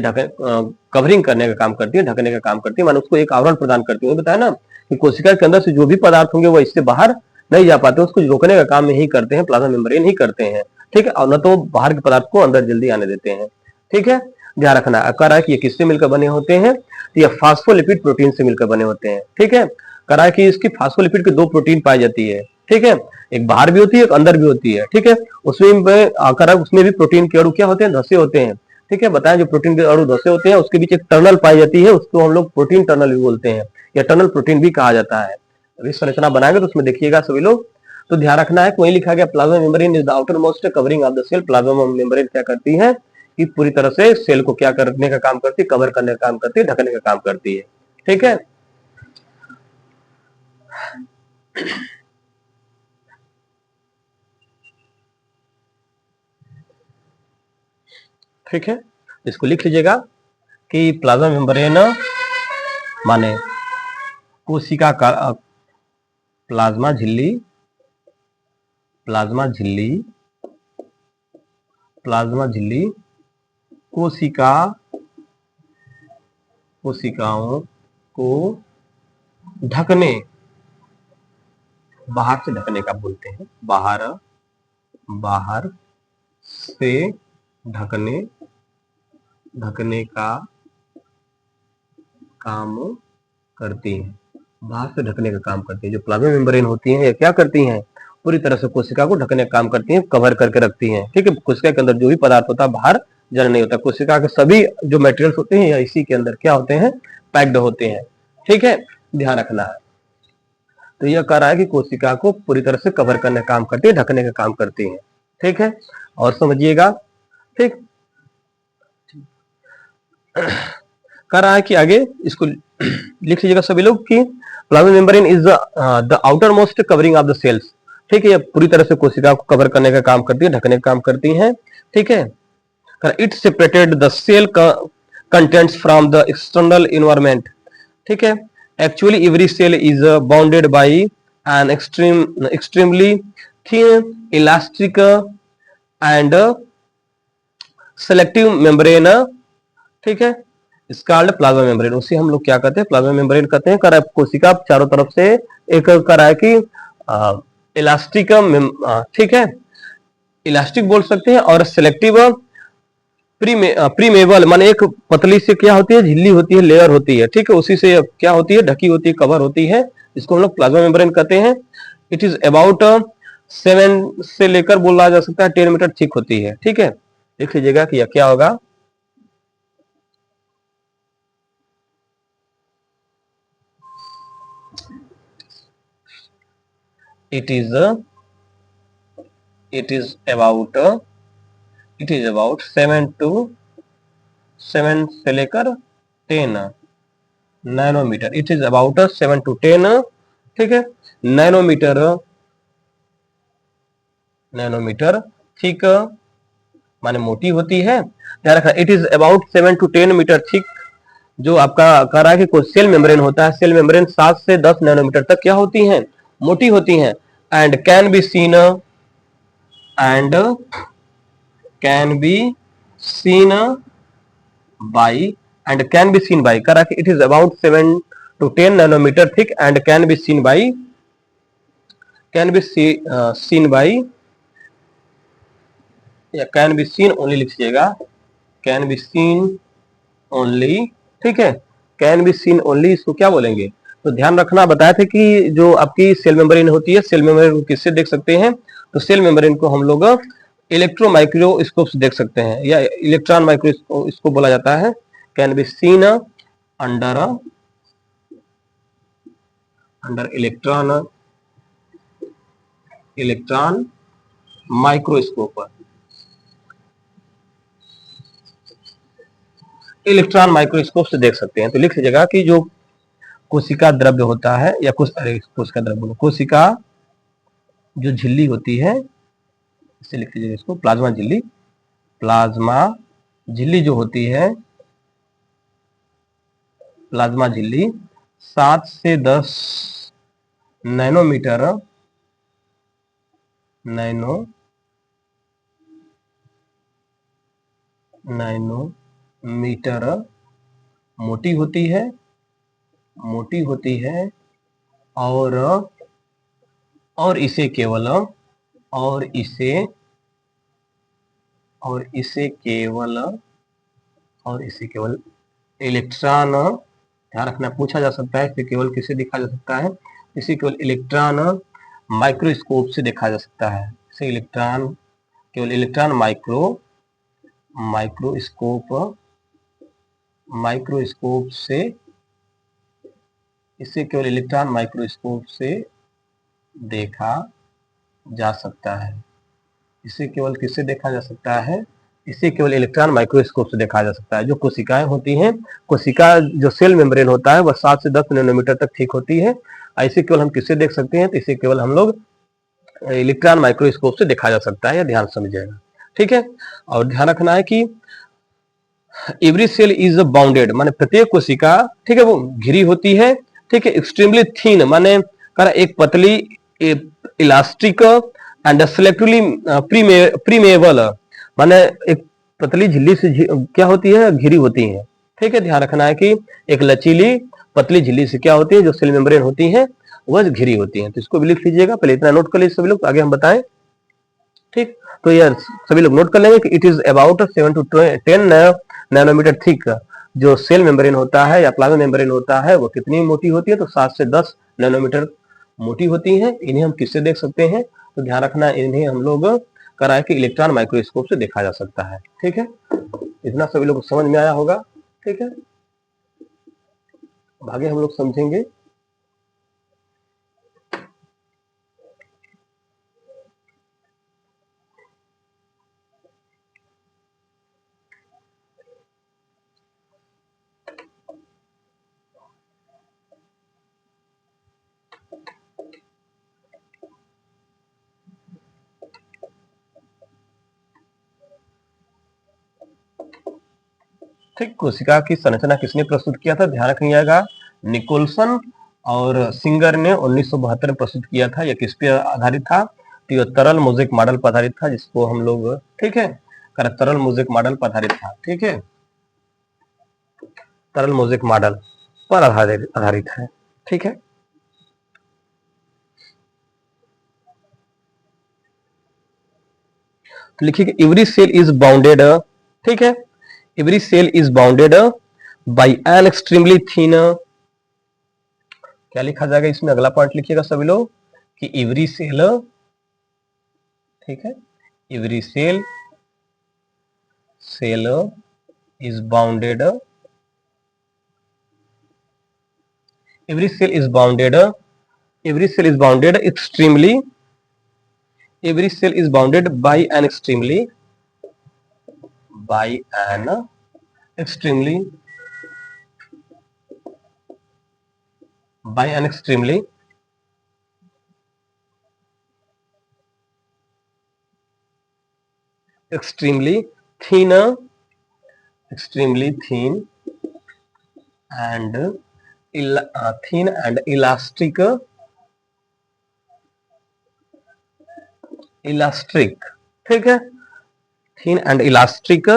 कवरिंग करने का काम करती है, ढकने का काम करती है, मानो उसको एक आवरण प्रदान करती है। बताया ना कि कोशिका के अंदर से जो भी पदार्थ होंगे वो इससे बाहर नहीं जा पाते, उसको रोकने का काम यही करते हैं, प्लाज्मा मेम्ब्रेन ही करते हैं। ठीक है, और न तो बाहर के पदार्थ को अंदर जल्दी आने देते हैं। ठीक है, ध्यान रखना। कह कि ये किससे मिलकर बने होते हैं, तो ये फास्फोलिपिड प्रोटीन से मिलकर बने होते हैं। ठीक है, कह कि इसकी फास्फोलिपिड की दो प्रोटीन पाई जाती है। ठीक है, एक बाहर भी होती है, एक अंदर भी होती है। ठीक है, उसमें भी प्रोटीन के अणु क्या होते हैं, धसे होते हैं। ठीक है, बताएं जो प्रोटीन के अणु धसे होते हैं उसके बीच एक टनल पाई जाती है, उसको हम लोग प्रोटीन टनल भी बोलते हैं, या टनल प्रोटीन भी कहा जाता है। अभी संरचना बनाएंगे तो उसमें देखिएगा सभी लोग। तो ध्यान रखना है कि वही लिखा गया, plasma membrane is the outermost covering of the cell. Plasma membrane क्या करती है कि पूरी तरह से सेल को क्या करने का काम करती है, कवर करने का काम करती है, ढकने का काम करती है। ठीक है, ठीक है, इसको लिख लीजिएगा कि प्लाज्मा मेम्ब्रेन माने कोशिका का प्लाज्मा झिल्ली, प्लाज्मा झिल्ली, प्लाज्मा झिल्ली कोशिकाओं को ढकने, बाहर से ढकने का बोलते हैं, बाहर से ढकने का काम करती है, बाहर से ढकने का काम करती है। जो प्लाज्मा मेम्ब्रेन होती है ये क्या करती हैं, पूरी तरह से कोशिका को ढकने का काम करती हैं, कवर करके रखती हैं। ठीक है, कोशिका के अंदर जो भी पदार्थ होता है बाहर जन नहीं होता, कोशिका के सभी जो मटेरियल्स होते हैं या इसी के अंदर क्या होते हैं, पैक्ड होते हैं। ठीक है, ध्यान रखना है। तो यह कह रहा है कि कोशिका को पूरी तरह से कवर करने का काम करती है, ढकने का काम करती है। ठीक है, और समझिएगा। ठीक, कह रहा है कि आगे इसको लिख लीजिएगा सभी लोग कि plasma membrane is the outermost covering of the cells. ठीक है, ये पूरी तरह से कोशिका को कवर करने का काम करती है, ढकने का काम करती है। ठीक है, it separated the cell contents from the external environment. ठीक है, actually every cell is bounded by an extremely thin elastic and selective membrane. ठीक है, स्काल्ड प्लाज्मा मेम्ब्रेन, उसे हम लोग क्या कहते हैं, प्लाज्मा मेम्ब्रेन कहते हैं। करा कोशिका चारों तरफ से एक करा है कि इलास्टिक, ठीक है, इलास्टिक बोल सकते हैं, और सिलेक्टिव प्रीमेबल माने एक पतली से क्या होती है, झिल्ली होती है, लेयर होती है। ठीक है, उसी से क्या होती है, ढकी होती है, कवर होती है, इसको हम लोग प्लाज्मा मेम्ब्रेन कहते हैं। इट इज अबाउट 7 से लेकर बोला जा सकता है 10 मीटर थिक होती है। ठीक है, देख लीजिएगा कि यह क्या होगा। It is about 7 से लेकर 10 nanometre. It is about 7 to 10, ठीक है, नैनोमीटर थिक माने मोटी होती है। ध्यान रखना, it is about 7 to 10 metre thick. जो आपका कह रहा है कि कोई सेल मेम्ब्रेन होता है, सेल मेम्ब्रेन 7 से 10 नैनोमीटर तक क्या होती हैं, मोटी होती हैं। And can be seen by कह रहा कि it is about 7 to 10 nanometre thick and can be seen by या कैन बी सीन ओनली लिखिएगा, कैन बी सीन ओनली। ठीक है, कैन बी सीन ओनली, इसको क्या बोलेंगे, तो ध्यान रखना। बताए थे कि जो आपकी सेल मेम्ब्रेन होती है, सेल मेम्ब्रेन को किससे देख सकते हैं, तो सेल मेम्ब्रेन को हम लोग इलेक्ट्रो माइक्रोस्कोप से देख सकते हैं, या इलेक्ट्रॉन माइक्रोस्कोप इसको बोला जाता है। Can be seen under electron microscope. Electron microscope से देख सकते हैं। तो लिख लीजिएगा कि जो कोशिका द्रव्य होता है या कोशिका द्रव्य बोलो, कोशिका जो झिल्ली होती है, इसे लिख लीजिएगा इसको प्लाज्मा झिल्ली। प्लाज्मा झिल्ली जो होती है, प्लाज्मा झिल्ली 7 से 10 नैनोमीटर नैनोमीटर मोटी होती है, और इसे केवल इलेक्ट्रॉन, ध्यान रखना, पूछा जा सकता है इसे केवल किसे देखा जा सकता है, इसे केवल इलेक्ट्रॉन माइक्रोस्कोप से देखा जा सकता है। इसे केवल इलेक्ट्रॉन माइक्रोस्कोप से, इसे केवल इलेक्ट्रॉन माइक्रोस्कोप से देखा जा सकता है। इसे केवल किससे देखा जा सकता है? इसे केवल इलेक्ट्रॉन माइक्रोस्कोप से देखा जा सकता है। जो कोशिकाएं होती हैं, कोशिका जो सेल मेम्ब्रेन होता है वह 7 से 10 नैनोमीटर तक ठीक होती है। इसे केवल हम किससे देख सकते हैं? तो इसे केवल हम लोग इलेक्ट्रॉन माइक्रोस्कोप से देखा जा सकता है। या ध्यान समझिएगा, ठीक है। और ध्यान रखना है कि एवरी सेल इज बाउंडेड, माने प्रत्येक कोशिका, ठीक है, वो घिरी होती है, ठीक है। एक्सट्रीमली थीन माने एक पतली, इलास्टिक एंड सेलेक्टिवली प्रीमेबल, माने एक पतली झिल्ली से क्या होती है? घिरी होती है, ठीक है। ध्यान रखना है कि एक लचीली पतली झिल्ली से क्या होती है? जो सेल मेम्ब्रेन होती है वह घिरी होती है। तो इसको भी लिख लीजिएगा, पहले इतना नोट कर लीजिए सभी लोग, आगे हम बताएं, ठीक। तो यह सभी लोग नोट कर लेंगे कि it is about 7 to 10 nanometre thick. जो सेल मेम्ब्रेन होता है या प्लाज्मा मेम्ब्रेन होता है वो कितनी मोटी होती है? तो 7 से 10 नैनोमीटर मोटी होती है। इन्हें हम किससे देख सकते हैं? तो ध्यान रखना, इन्हें हम लोग कराए कि इलेक्ट्रॉन माइक्रोस्कोप से देखा जा सकता है, ठीक है। इतना सभी लोग समझ में आया होगा, ठीक है। आगे हम लोग समझेंगे। ठीक, कोशिका की संरचना किसने प्रस्तुत किया था? ध्यान रखिएगा, निकोलसन और सिंगर ने 1972 में प्रस्तुत किया था। यह किस पे आधारित था? तो यह तरल मोज़ेक मॉडल पर आधारित था, जिसको हम लोग, ठीक है, तरल मोज़ेक मॉडल पर आधारित था, ठीक है। तरल मोज़ेक मॉडल पर आधारित है, ठीक है। तो लिखिए एवरी सेल इज बाउंडेड, ठीक है, every cell is bounded by an extremely thin, क्या लिखा जाएगा इसमें? अगला पॉइंट लिखिएगा सभी लोग कि एवरी सेल, ठीक है, every cell is bounded, every cell is bounded, every cell is bounded extremely, every cell is bounded by an extremely, by an extremely, by an extremely extremely thin, extremely thin and thin and elastic, elastic, ठीक है, thin and elastic।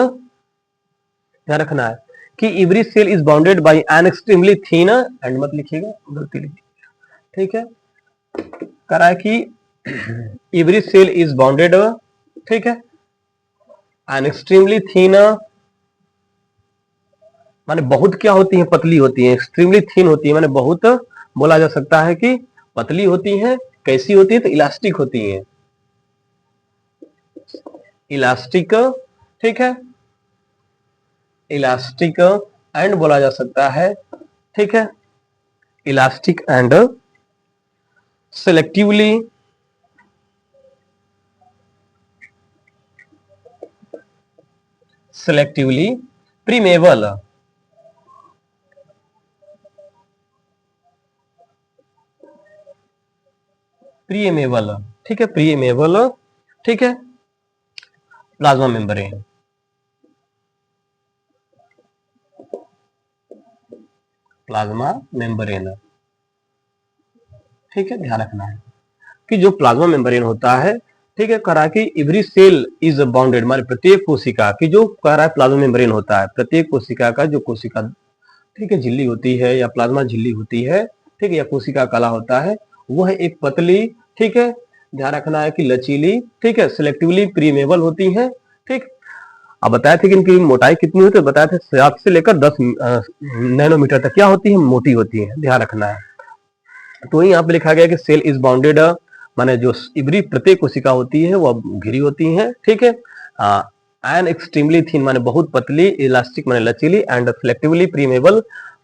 ध्यान रखना है कि every cell is bounded by an extremely thin, and मत लिखिएगा, गलती लिखिएगा, ठीक है। कह रहा है कि एवरी सेल इज बाउंडेड, ठीक है, एन एक्सट्रीमली थिन, माने बहुत क्या होती है? पतली होती है। एक्सट्रीमली थिन होती है माने बहुत, बोला जा सकता है कि पतली होती है। कैसी होती है? तो इलास्टिक होती है, इलास्टिक, ठीक है, इलास्टिक एंड बोला जा सकता है, ठीक है, elastic and selectively, selectively preamble, प्रीएमेबल, ठीक है, प्रीएमेबल, ठीक है, प्लाज्मा मेम्ब्रेन, प्लाज्मा मेम्ब्रेन, ठीक है, ध्यान रखना है कि जो प्लाज्मा मेम्ब्रेन होता है, ठीक है, करा कि एवरी सेल इज बाउंडेड, हमारे प्रत्येक कोशिका की जो कह रहा है प्लाज्मा मेम्ब्रेन होता है, प्रत्येक कोशिका का जो कोशिका, ठीक है, झिल्ली होती है या प्लाज्मा झिल्ली होती है, ठीक है, या कोशिका कला होता है, वह एक पतली, ठीक है, ध्यान रखना है कि लचीली, ठीक है, सिलेक्टिवली प्रीमेबल होती है, ठीक। अब बताए थे कि इनकी मोटाई कितनी होती है, बताए थे 7 से लेकर 10 नैनोमीटर तक क्या होती है, मोटी होती है, ध्यान रखना है। तो यहाँ पे लिखा गया कि सेल इज बाउंडेड, माने जो इवरी प्रत्येक कोशिका होती है वो घिरी होती है, ठीक है, एंड एक्सट्रीमली थिन माने बहुत पतली, इलास्टिक माने लचीली, एंड सिलेक्टिवली प्रीमेबल,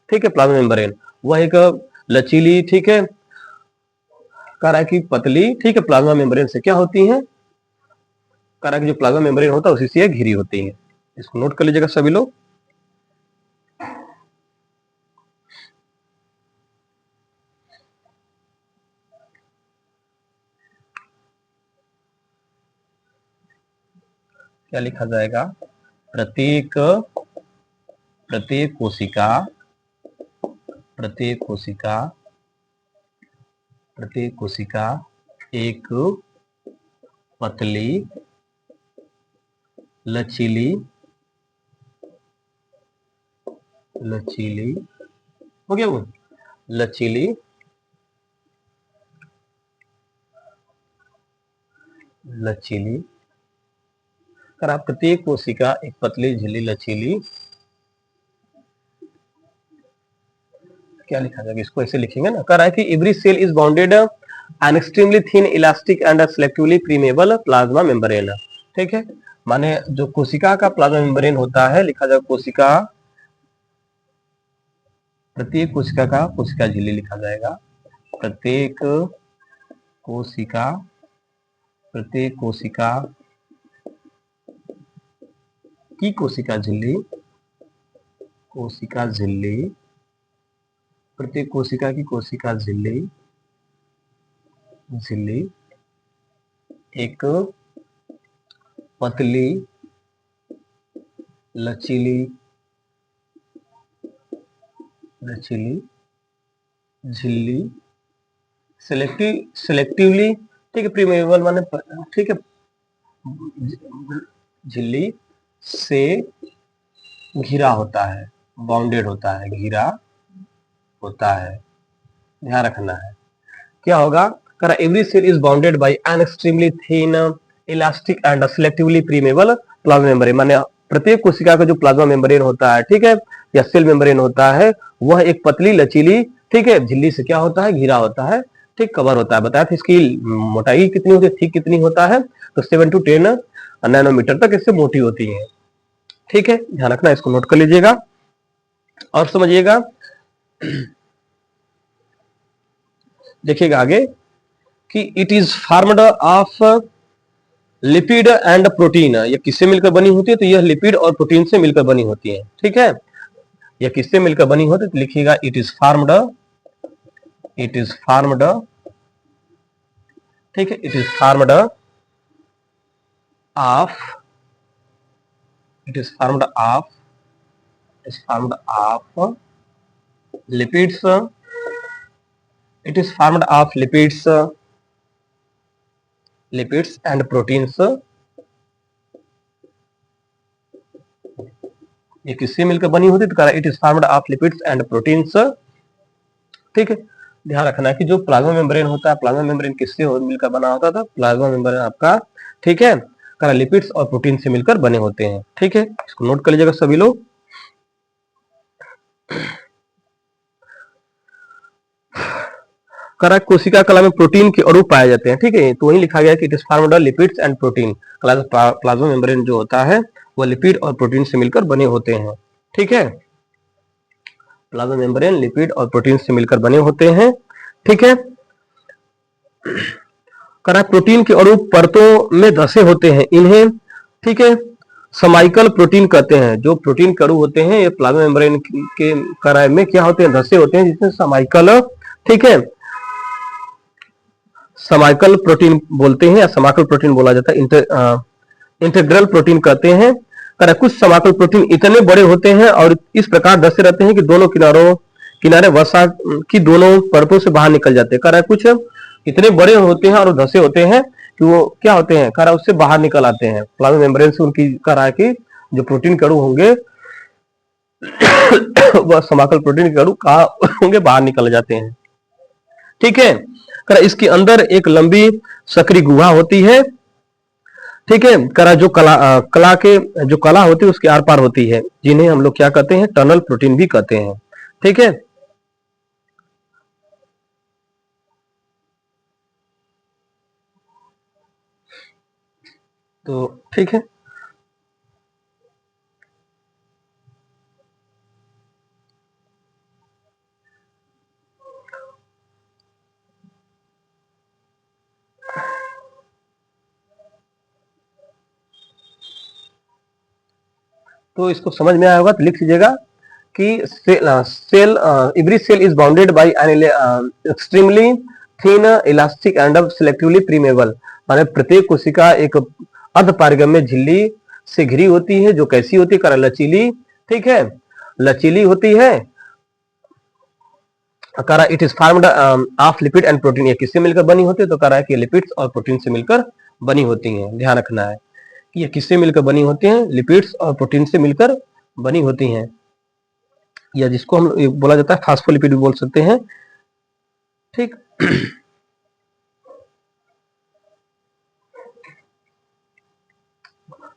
ठीक है, प्लाज्मा मेम्ब्रेन, वह एक लचीली, ठीक है, कह रहा है कि पतली, ठीक है, प्लाज्मा मेम्ब्रेन से क्या होती है, कह रहा है कि जो प्लाज्मा मेम्ब्रेन होता है उसी से घिरी होती है। इसको नोट कर लीजिएगा सभी लोग। क्या लिखा जाएगा, प्रत्येक प्रत्येक कोशिका, प्रत्येक कोशिका, प्रत्येक कोशिका एक पतली, लचीली, लचीली, हो गया वो, लचीली, लचीली, करा प्रत्येक कोशिका एक पतली झिल्ली लचीली, क्या लिखा जाएगा, इसको ऐसे लिखेंगे ना, कह रहा है कि every cell is bounded an extremely thin elastic and selectively permeable plasma membrane, ठीक है, माने जो कोशिका का प्लाज्मा मेम्ब्रेन होता है, लिखा जाएगा कोशिका, प्रत्येक कोशिका का कोशिका झिल्ली लिखा जाएगा, प्रत्येक कोशिका, प्रत्येक कोशिका की कोशिका झिल्ली, कोशिका झिल्ली, प्रत्येक कोशिका की कोशिका झिल्ली, झिल्ली एक पतली, लचीली, लचीली झिल्ली, सिलेक्टिवली, ठीक है, प्रीमेबल माने, ठीक है, झिल्ली से घिरा होता है, बाउंडेड होता है, घिरा होता है, ध्यान रखना है। क्या होगा, करा every cell is bounded by an extremely thin elastic and selectively permeable plasma membrane, माने प्रत्येक कोशिका का जो प्लाज्मा मेम्ब्रेन होता है, ठीक है, या सेल मेम्ब्रेन होता है, वह एक पतली लचीली, ठीक है, झिल्ली से क्या होता है, घिरा होता है, ठीक, कवर होता है। बताया था इसकी मोटाई कितनी होती है, थिक कितनी होता है, तो 7 to 10 नैनोमीटर तक इससे मोटी होती है, ठीक है, ध्यान रखना, इसको नोट कर लीजिएगा और समझिएगा। देखिएगा आगे कि it is formed of lipid and protein, यह किससे मिलकर बनी होती है, तो यह लिपिड और प्रोटीन से मिलकर बनी होती है, ठीक है, यह किससे मिलकर बनी होती है, तो लिखिएगा it is formed, it is formed, ठीक है, it is formed of, it is formed of, is formed of lipids, it is formed of lipids, lipids and proteins, ये किससे मिलकर बनी होती है, तो कह रहा है it is formed of lipids and proteins, ठीक है, ध्यान रखना है कि जो प्लाज्मा मेम्ब्रेन होता है, प्लाज्मा मेम्ब्रेन किससे मिलकर बना होता था, प्लाज्मा मेम्ब्रेन आपका, ठीक है, कह रहा लिपिड्स और प्रोटीन से मिलकर बने होते हैं, ठीक है, इसको नोट कर लीजिएगा सभी लोग। करा कोशिका कला में प्रोटीन के अणु पाए जाते हैं, ठीक है, तो वही लिखा गया कि it is formed lipids and protein, plasma membrane जो होता है वो लिपिड और प्रोटीन से मिलकर बने होते हैं, ठीक है, प्लाज्मा मेम्ब्रेन लिपिड और प्रोटीन से मिलकर बने होते हैं, ठीक है। करा प्रोटीन के अणु परतों में धसे होते हैं, इन्हें, ठीक है, समाइकल प्रोटीन कहते हैं। जो प्रोटीन के अणु होते हैं ये प्लाज्मा मेम्ब्रेन के कराए में क्या होते हैं, धसे होते हैं, जिसमें समाइकल, ठीक है, समाकल प्रोटीन बोलते हैं या समाकल प्रोटीन बोला जाता है, इंटीग्रल प्रोटीन कहते हैं। कुछ समाकल प्रोटीन इतने बड़े होते हैं और इस प्रकार धसे रहते हैं कि दोनों किनारे वसा की दोनों परतों से बाहर निकल जाते हैं। कुछ इतने बड़े होते हैं और धसे होते हैं कि वो क्या होते हैं, उससे बाहर निकल आते हैं प्लाज्मा मेम्ब्रेन से। उनकी कि जो प्रोटीन के अणु होंगे वह समाकल प्रोटीन के अणु कहाँ होंगे, बाहर निकल जाते हैं। ठीक है, इसके अंदर एक लंबी सक्रिय गुहा होती है। ठीक है, जो कला होती है उसके आर पार होती है, जिन्हें हम लोग क्या कहते हैं, टनल प्रोटीन भी कहते हैं। ठीक है, तो ठीक है, तो इसको समझ में आया होगा तो लिख लीजिएगा कि cell every cell is bounded by an extremely thin elastic and selectively permeable. माने प्रत्येक कोशिका एक अर्धपारगम्य झिल्ली से घिरी होती है, जो कैसी होती है, लचीली। ठीक है, लचीली होती है। It is farmed of lipid and protein. ये किससे मिलकर बनी होती है, तो कह रहा है कि लिपिड्स और प्रोटीन से मिलकर बनी होती हैं। ध्यान रखना है कि ये किससे मिलकर बनी होती हैं, लिपिड्स और प्रोटीन से मिलकर बनी होती हैं, या जिसको हम बोला जाता है फास्फोलिपिड भी बोल सकते हैं। ठीक,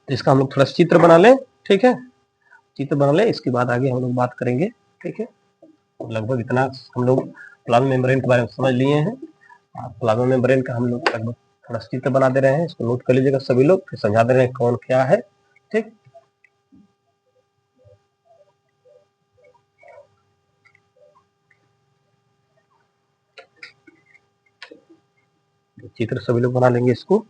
तो इसका हम लोग थोड़ा चित्र बना लें। ठीक है, चित्र बना लें, इसके बाद आगे हम लोग बात करेंगे। ठीक है, लगभग इतना हम लोग प्लाज्मा मेम्ब्रेन के बारे में समझ लिए हैं। प्लाज्मा मेम्ब्रेन का हम लोग लगभग थोड़ा चित्र बना दे रहे हैं, इसको नोट कर लीजिएगा सभी लोग, फिर समझा दे रहे हैं कौन क्या है। ठीक, चित्र सभी लोग बना लेंगे इसको।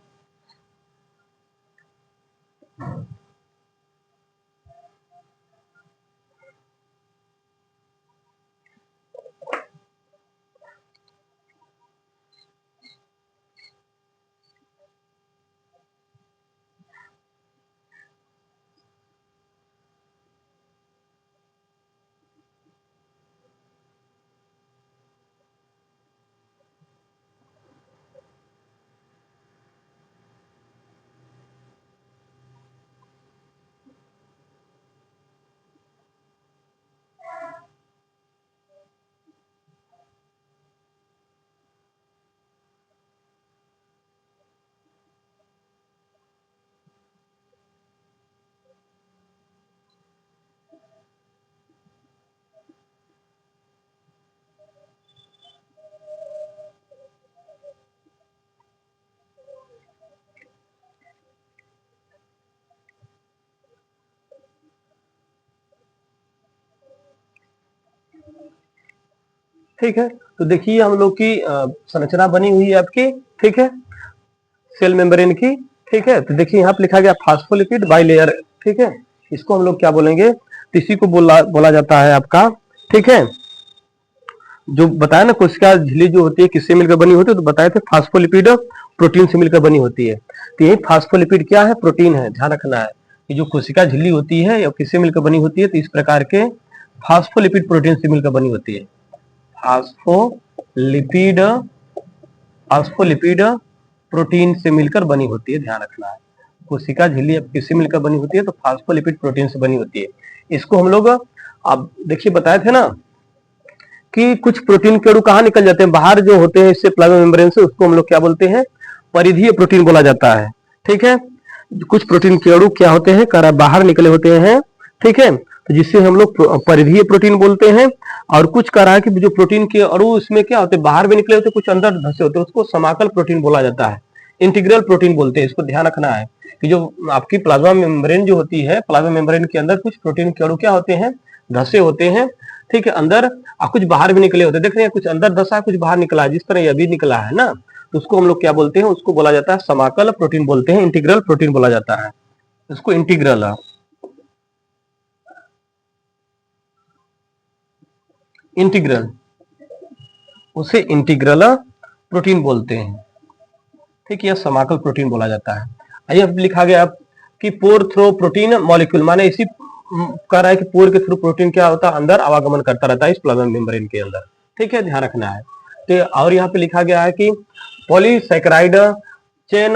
ठीक है, तो देखिए हम लोग की संरचना बनी हुई है आपकी। ठीक है, सेल मेम्ब्रेन की। ठीक है, तो देखिए यहाँ पे लिखा गया फास्फोलिपिड बाइलेयर। ठीक है, इसको हम लोग क्या बोलेंगे, इसी को बोला जाता है आपका। ठीक है, जो बताया ना कोशिका झिल्ली जो होती है किससे मिलकर बनी होती है, तो बताए थे फास्फोलिपिड प्रोटीन से मिलकर बनी होती है। तो यही फास्फोलिपिड क्या है, प्रोटीन है। ध्यान रखना है कि जो कोशिका झिल्ली होती है या किससे मिलकर बनी होती है, तो इस प्रकार के फास्फोलिपिड प्रोटीन से मिलकर बनी होती है। फास्फोलिपिड फास्फोलिपिड प्रोटीन से मिलकर बनी होती है। ध्यान रखना है, कोशिका झिल्ली अब किससे मिलकर बनी होती है, तो फास्फोलिपिड प्रोटीन से बनी होती है। इसको हम लोग अब देखिए बताए थे ना कि कुछ प्रोटीन के अणु कहाँ निकल जाते हैं, बाहर जो होते हैं इससे प्लाज्मा मेम्ब्रेन से, उसको हम लोग क्या बोलते हैं, परिधीय प्रोटीन बोला जाता है। ठीक है, कुछ प्रोटीन के अणु क्या होते हैं, बाहर निकले होते हैं। ठीक है, तो जिससे हम लोग परिधीय प्रोटीन बोलते हैं। और कुछ कह रहा है कि जो प्रोटीन के अणु इसमें क्या होते हैं, बाहर भी निकले होते हैं, कुछ अंदर धसे होते हैं, उसको समाकल प्रोटीन बोला जाता है, इंटीग्रल प्रोटीन बोलते हैं। इसको ध्यान रखना है कि जो आपकी प्लाज्मा मेम्ब्रेन जो होती है, प्लाज्मा मेम्ब्रेन के अंदर कुछ प्रोटीन के अणु क्या होते हैं, धसे होते हैं। ठीक है, अंदर और कुछ बाहर भी निकले होते हैं। देख रहे हैं, कुछ अंदर धसा है, कुछ बाहर निकला है, जिस तरह ये भी निकला है ना, तो उसको हम लोग क्या बोलते हैं, उसको बोला जाता है समाकल प्रोटीन बोलते हैं, इंटीग्रल प्रोटीन बोला जाता है। उसको इंटीग्रल इंटीग्रल उसे इंटीग्रल प्रोटीन बोलते हैं। ठीक है, यह समाकल प्रोटीन बोला जाता है। आइए अब लिखा गया कि पोर थ्रो प्रोटीन मॉलिक्यूल, माने इसी कह रहा है कि पोर के थ्रू प्रोटीन क्या होता है, अंदर आवागमन करता रहता है इस प्लाज्मा मेम्ब्रेन के अंदर। ठीक है, ध्यान रखना है। तो और यहाँ पे लिखा गया है कि पॉलीसैकेराइड चेन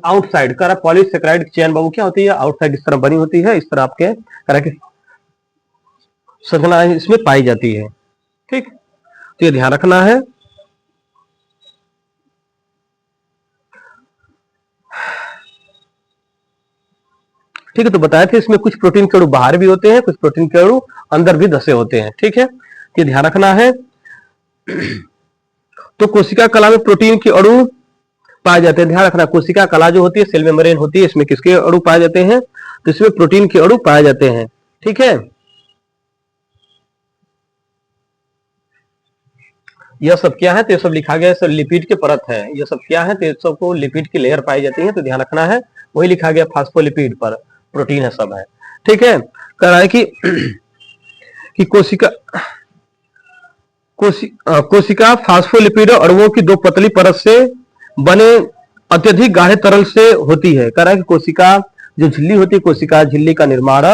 आउटसाइड, कह रहा है पॉलीसैकेराइड चेन बाबू क्या होती है, आउटसाइड इस तरह बनी होती है, इस तरह आपके कह रहा है कि संरचना इसमें पाई जाती है। ठीक, तो ये ध्यान रखना है। ठीक है, तो बताया था इसमें कुछ प्रोटीन के अणु बाहर भी होते हैं, कुछ प्रोटीन के अणु अंदर भी धसे होते हैं। ठीक है, ये ध्यान रखना है। तो कोशिका कला में प्रोटीन के अणु पाए जाते हैं, ध्यान रखना, कोशिका कला जो होती है सेल मेम्ब्रेन होती है, इसमें किसके अणु पाए जाते हैं, तो इसमें प्रोटीन के अणु पाए जाते हैं। ठीक है, यह सब क्या है, तो ये सब लिखा गया है, सब लिपिड के परत है। यह सब क्या है, तो ये सबको लिपिड की लेयर पाई जाती है, तो ध्यान रखना है। वही लिखा गया फास्फोलिपिड पर प्रोटीन है, सब है। ठीक है, कह रहा है कि कोशिका फास्फोलिपिड अणुओं की दो पतली परत से बने अत्यधिक गाढ़े तरल से होती है। कह रहा है कि कोशिका जो झिल्ली होती है, कोशिका झिल्ली का निर्माण,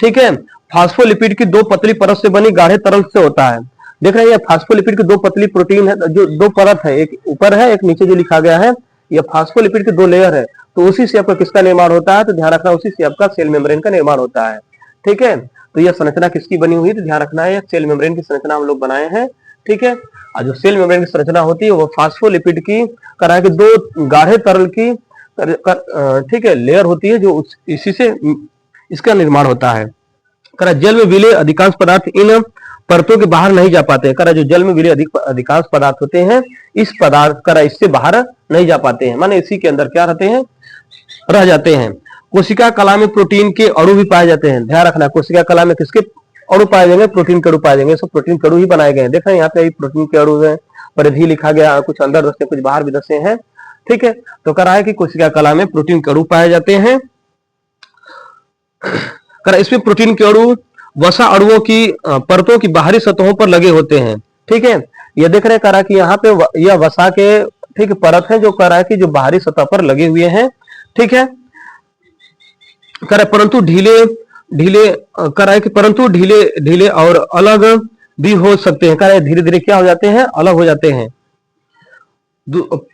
ठीक है, फास्फोलिपिड की दो पतली परत से बनी गाढ़े तरल से होता है। देख रहे हैं, फास्फोलिपिड की दो पतली प्रोटीन है, जो दो परत है, एक ऊपर है एक नीचे, जो लिखा गया है यह फास्फोलिपिड की दो लेयर है। तो उसी से आपका किसका निर्माण होता है, तो ध्यान रखना, उसी से आपका सेल मेम्ब्रेन का निर्माण होता है। ठीक है, तो यह संरचना किसकी बनी हुई है, तो ध्यान रखना है, सेल मेम्ब्रेन की संरचना हम लोग बनाए हैं। ठीक है, और जो सेल मेम्ब्रेन की संरचना होती है वो फास्फोलिपिड की करा के दो गाढ़े तरल की ठीक है लेयर होती है, जो इसी से इसका निर्माण होता है। करा जल में विलय अधिकांश पदार्थ इन परतों के बाहर नहीं जा पाते हैं। करा जो जल में विलय अधिकांश पदार्थ होते हैं, इस पदार्थ करा इससे बाहर नहीं जा पाते हैं, माने इसी के अंदर क्या रहते हैं, रह जाते हैं। कोशिका कला में प्रोटीन के अणु भी पाए जाते हैं, ध्यान रखना, कोशिका कला में किसके अणु पाए जाएंगे, प्रोटीन के अणु पाए जाएंगे। सब प्रोटीन के अणु ही बनाए गए हैं। देख रहे हैं यहाँ पे प्रोटीन के अणु है, परिधि लिखा गया, कुछ अंदर दसे कुछ बाहर भी दसे हैं। ठीक है, तो कह रहा है कि कोशिका कला में प्रोटीन के अणु पाए जाते हैं। इसमें प्रोटीन के अणु वसा अणुओं की परतों की बाहरी सतहों पर लगे होते हैं। ठीक है, ये देख रहे हैं, कह रहा है कि यहाँ पे यह वसा के ठीक परत है, जो कह रहा है कि जो बाहरी सतह पर लगे हुए हैं। ठीक है, कह रहा है परंतु ढीले ढीले और अलग भी हो सकते हैं। कह रहा है धीरे धीरे क्या हो जाते हैं, अलग हो जाते हैं।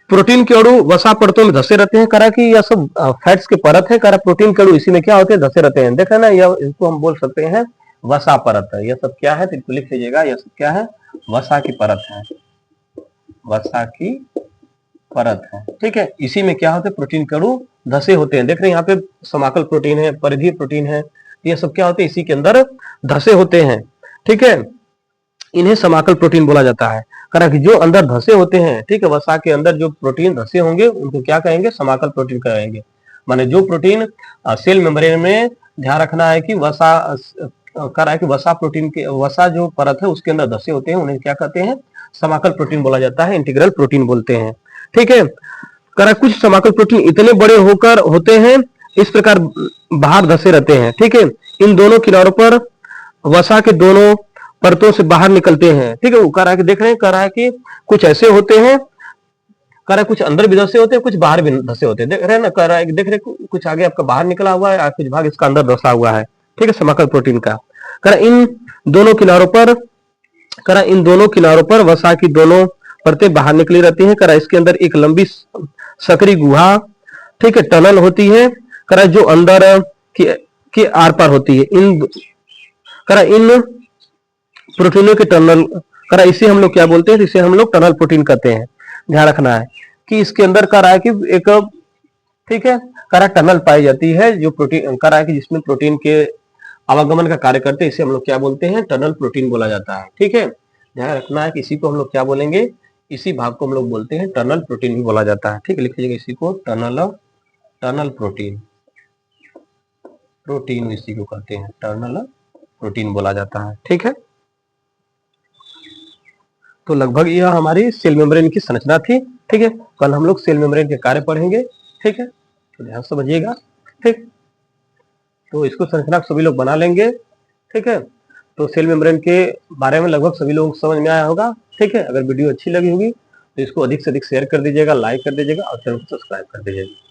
प्रोटीन के अणु वसा परतों में धसे रहते हैं। करा कि यह सब फैट्स के परत है। करा प्रोटीन के अणु इसी में क्या होते हैं, धसे रहते हैं। देखा ना, यह इसको हम बोल सकते हैं वसा परत है। यह सब क्या है, तो लिख लीजिएगा, यह सब क्या है, वसा की परत है, वसा की परत है। ठीक है, इसी में क्या होते हैं, प्रोटीन के अणु धसे होते हैं। देख रहे हैं यहाँ पे समाकल प्रोटीन है, परिधीय प्रोटीन है, ये सब क्या होते हैं, इसी के अंदर धसे होते हैं। ठीक है, इन्हें समाकल प्रोटीन बोला जाता है। करा कि जो अंदर धसे होते हैं, ठीक है, वसा के अंदर जो प्रोटीन धसे होंगे उनको क्या कहेंगे, समाकल प्रोटीन कहेंगे। माने जो प्रोटीन सेल मेम्ब्रेन में, ध्यान रखना है कि वसा करा है कि वसा प्रोटीन के वसा जो परत है उसके अंदर धसे होते हैं, उन्हें क्या कहते हैं, समाकल प्रोटीन बोला जाता है, इंटीग्रल प्रोटीन बोलते हैं। ठीक है, करा कुछ समाकल प्रोटीन इतने बड़े होकर होते हैं, इस प्रकार बाहर धसे रहते हैं। ठीक है, इन दोनों किनारों पर वसा के दोनों परतों से बाहर निकलते हैं। ठीक है, वो कह रहा है कि देख रहे हैं, कह रहा है कि कुछ ऐसे होते हैं, कह रहा है कुछ अंदर भी धसे होते हैं, कुछ बाहर भी धसे होते हैं। देख रहे हैं ना, कह रहा है कि देख रहे कुछ आगे आपका बाहर निकला हुआ है और कुछ भाग इसका अंदर धसा हुआ है। ठीक है, समाकल प्रोटीन का। कह रहा इन दोनों किनारों पर, कह रहा इन दोनों किनारों पर वसा की दोनों परतें बाहर निकली रहती है। कह रहा इसके अंदर एक लंबी सकरी गुहा, ठीक है, टनल होती है, कह रहा जो अंदर के आर पार होती है। कह रहा इन प्रोटीनों के टनल, करा इसे हम लोग क्या बोलते हैं, इसे हम लोग टनल प्रोटीन कहते हैं। ध्यान रखना है कि इसके अंदर करा है कि एक, ठीक है, करा टनल पाई जाती है, जो प्रोटीन करा है कि जिसमें प्रोटीन के आवागमन का कार्य करते हैं, इसे हम लोग क्या बोलते हैं, टनल प्रोटीन बोला जाता है। ठीक है, ध्यान रखना है कि इसी को हम लोग क्या बोलेंगे, इसी भाग को हम लोग बोलते हैं टनल प्रोटीन भी बोला जाता है। ठीक है, लिख लीजिएगा इसी को, टनल प्रोटीन, प्रोटीन इसी को कहते हैं, टनल प्रोटीन बोला जाता है। ठीक है, तो लगभग यह हमारी सेल मेम्ब्रेन की संरचना थी। ठीक है, कल हम लोग सेल मेम्ब्रेन के कार्य पढ़ेंगे। ठीक है, तो ध्यान समझिएगा। ठीक, तो इसको संरचना सभी लोग बना लेंगे। ठीक है, तो सेल मेम्ब्रेन के बारे में लगभग सभी लोगों को समझ में आया होगा। ठीक है, अगर वीडियो अच्छी लगी होगी तो इसको अधिक से अधिक शेयर कर दीजिएगा, लाइक कर दीजिएगा और चैनल को सब्सक्राइब कर दीजिएगा।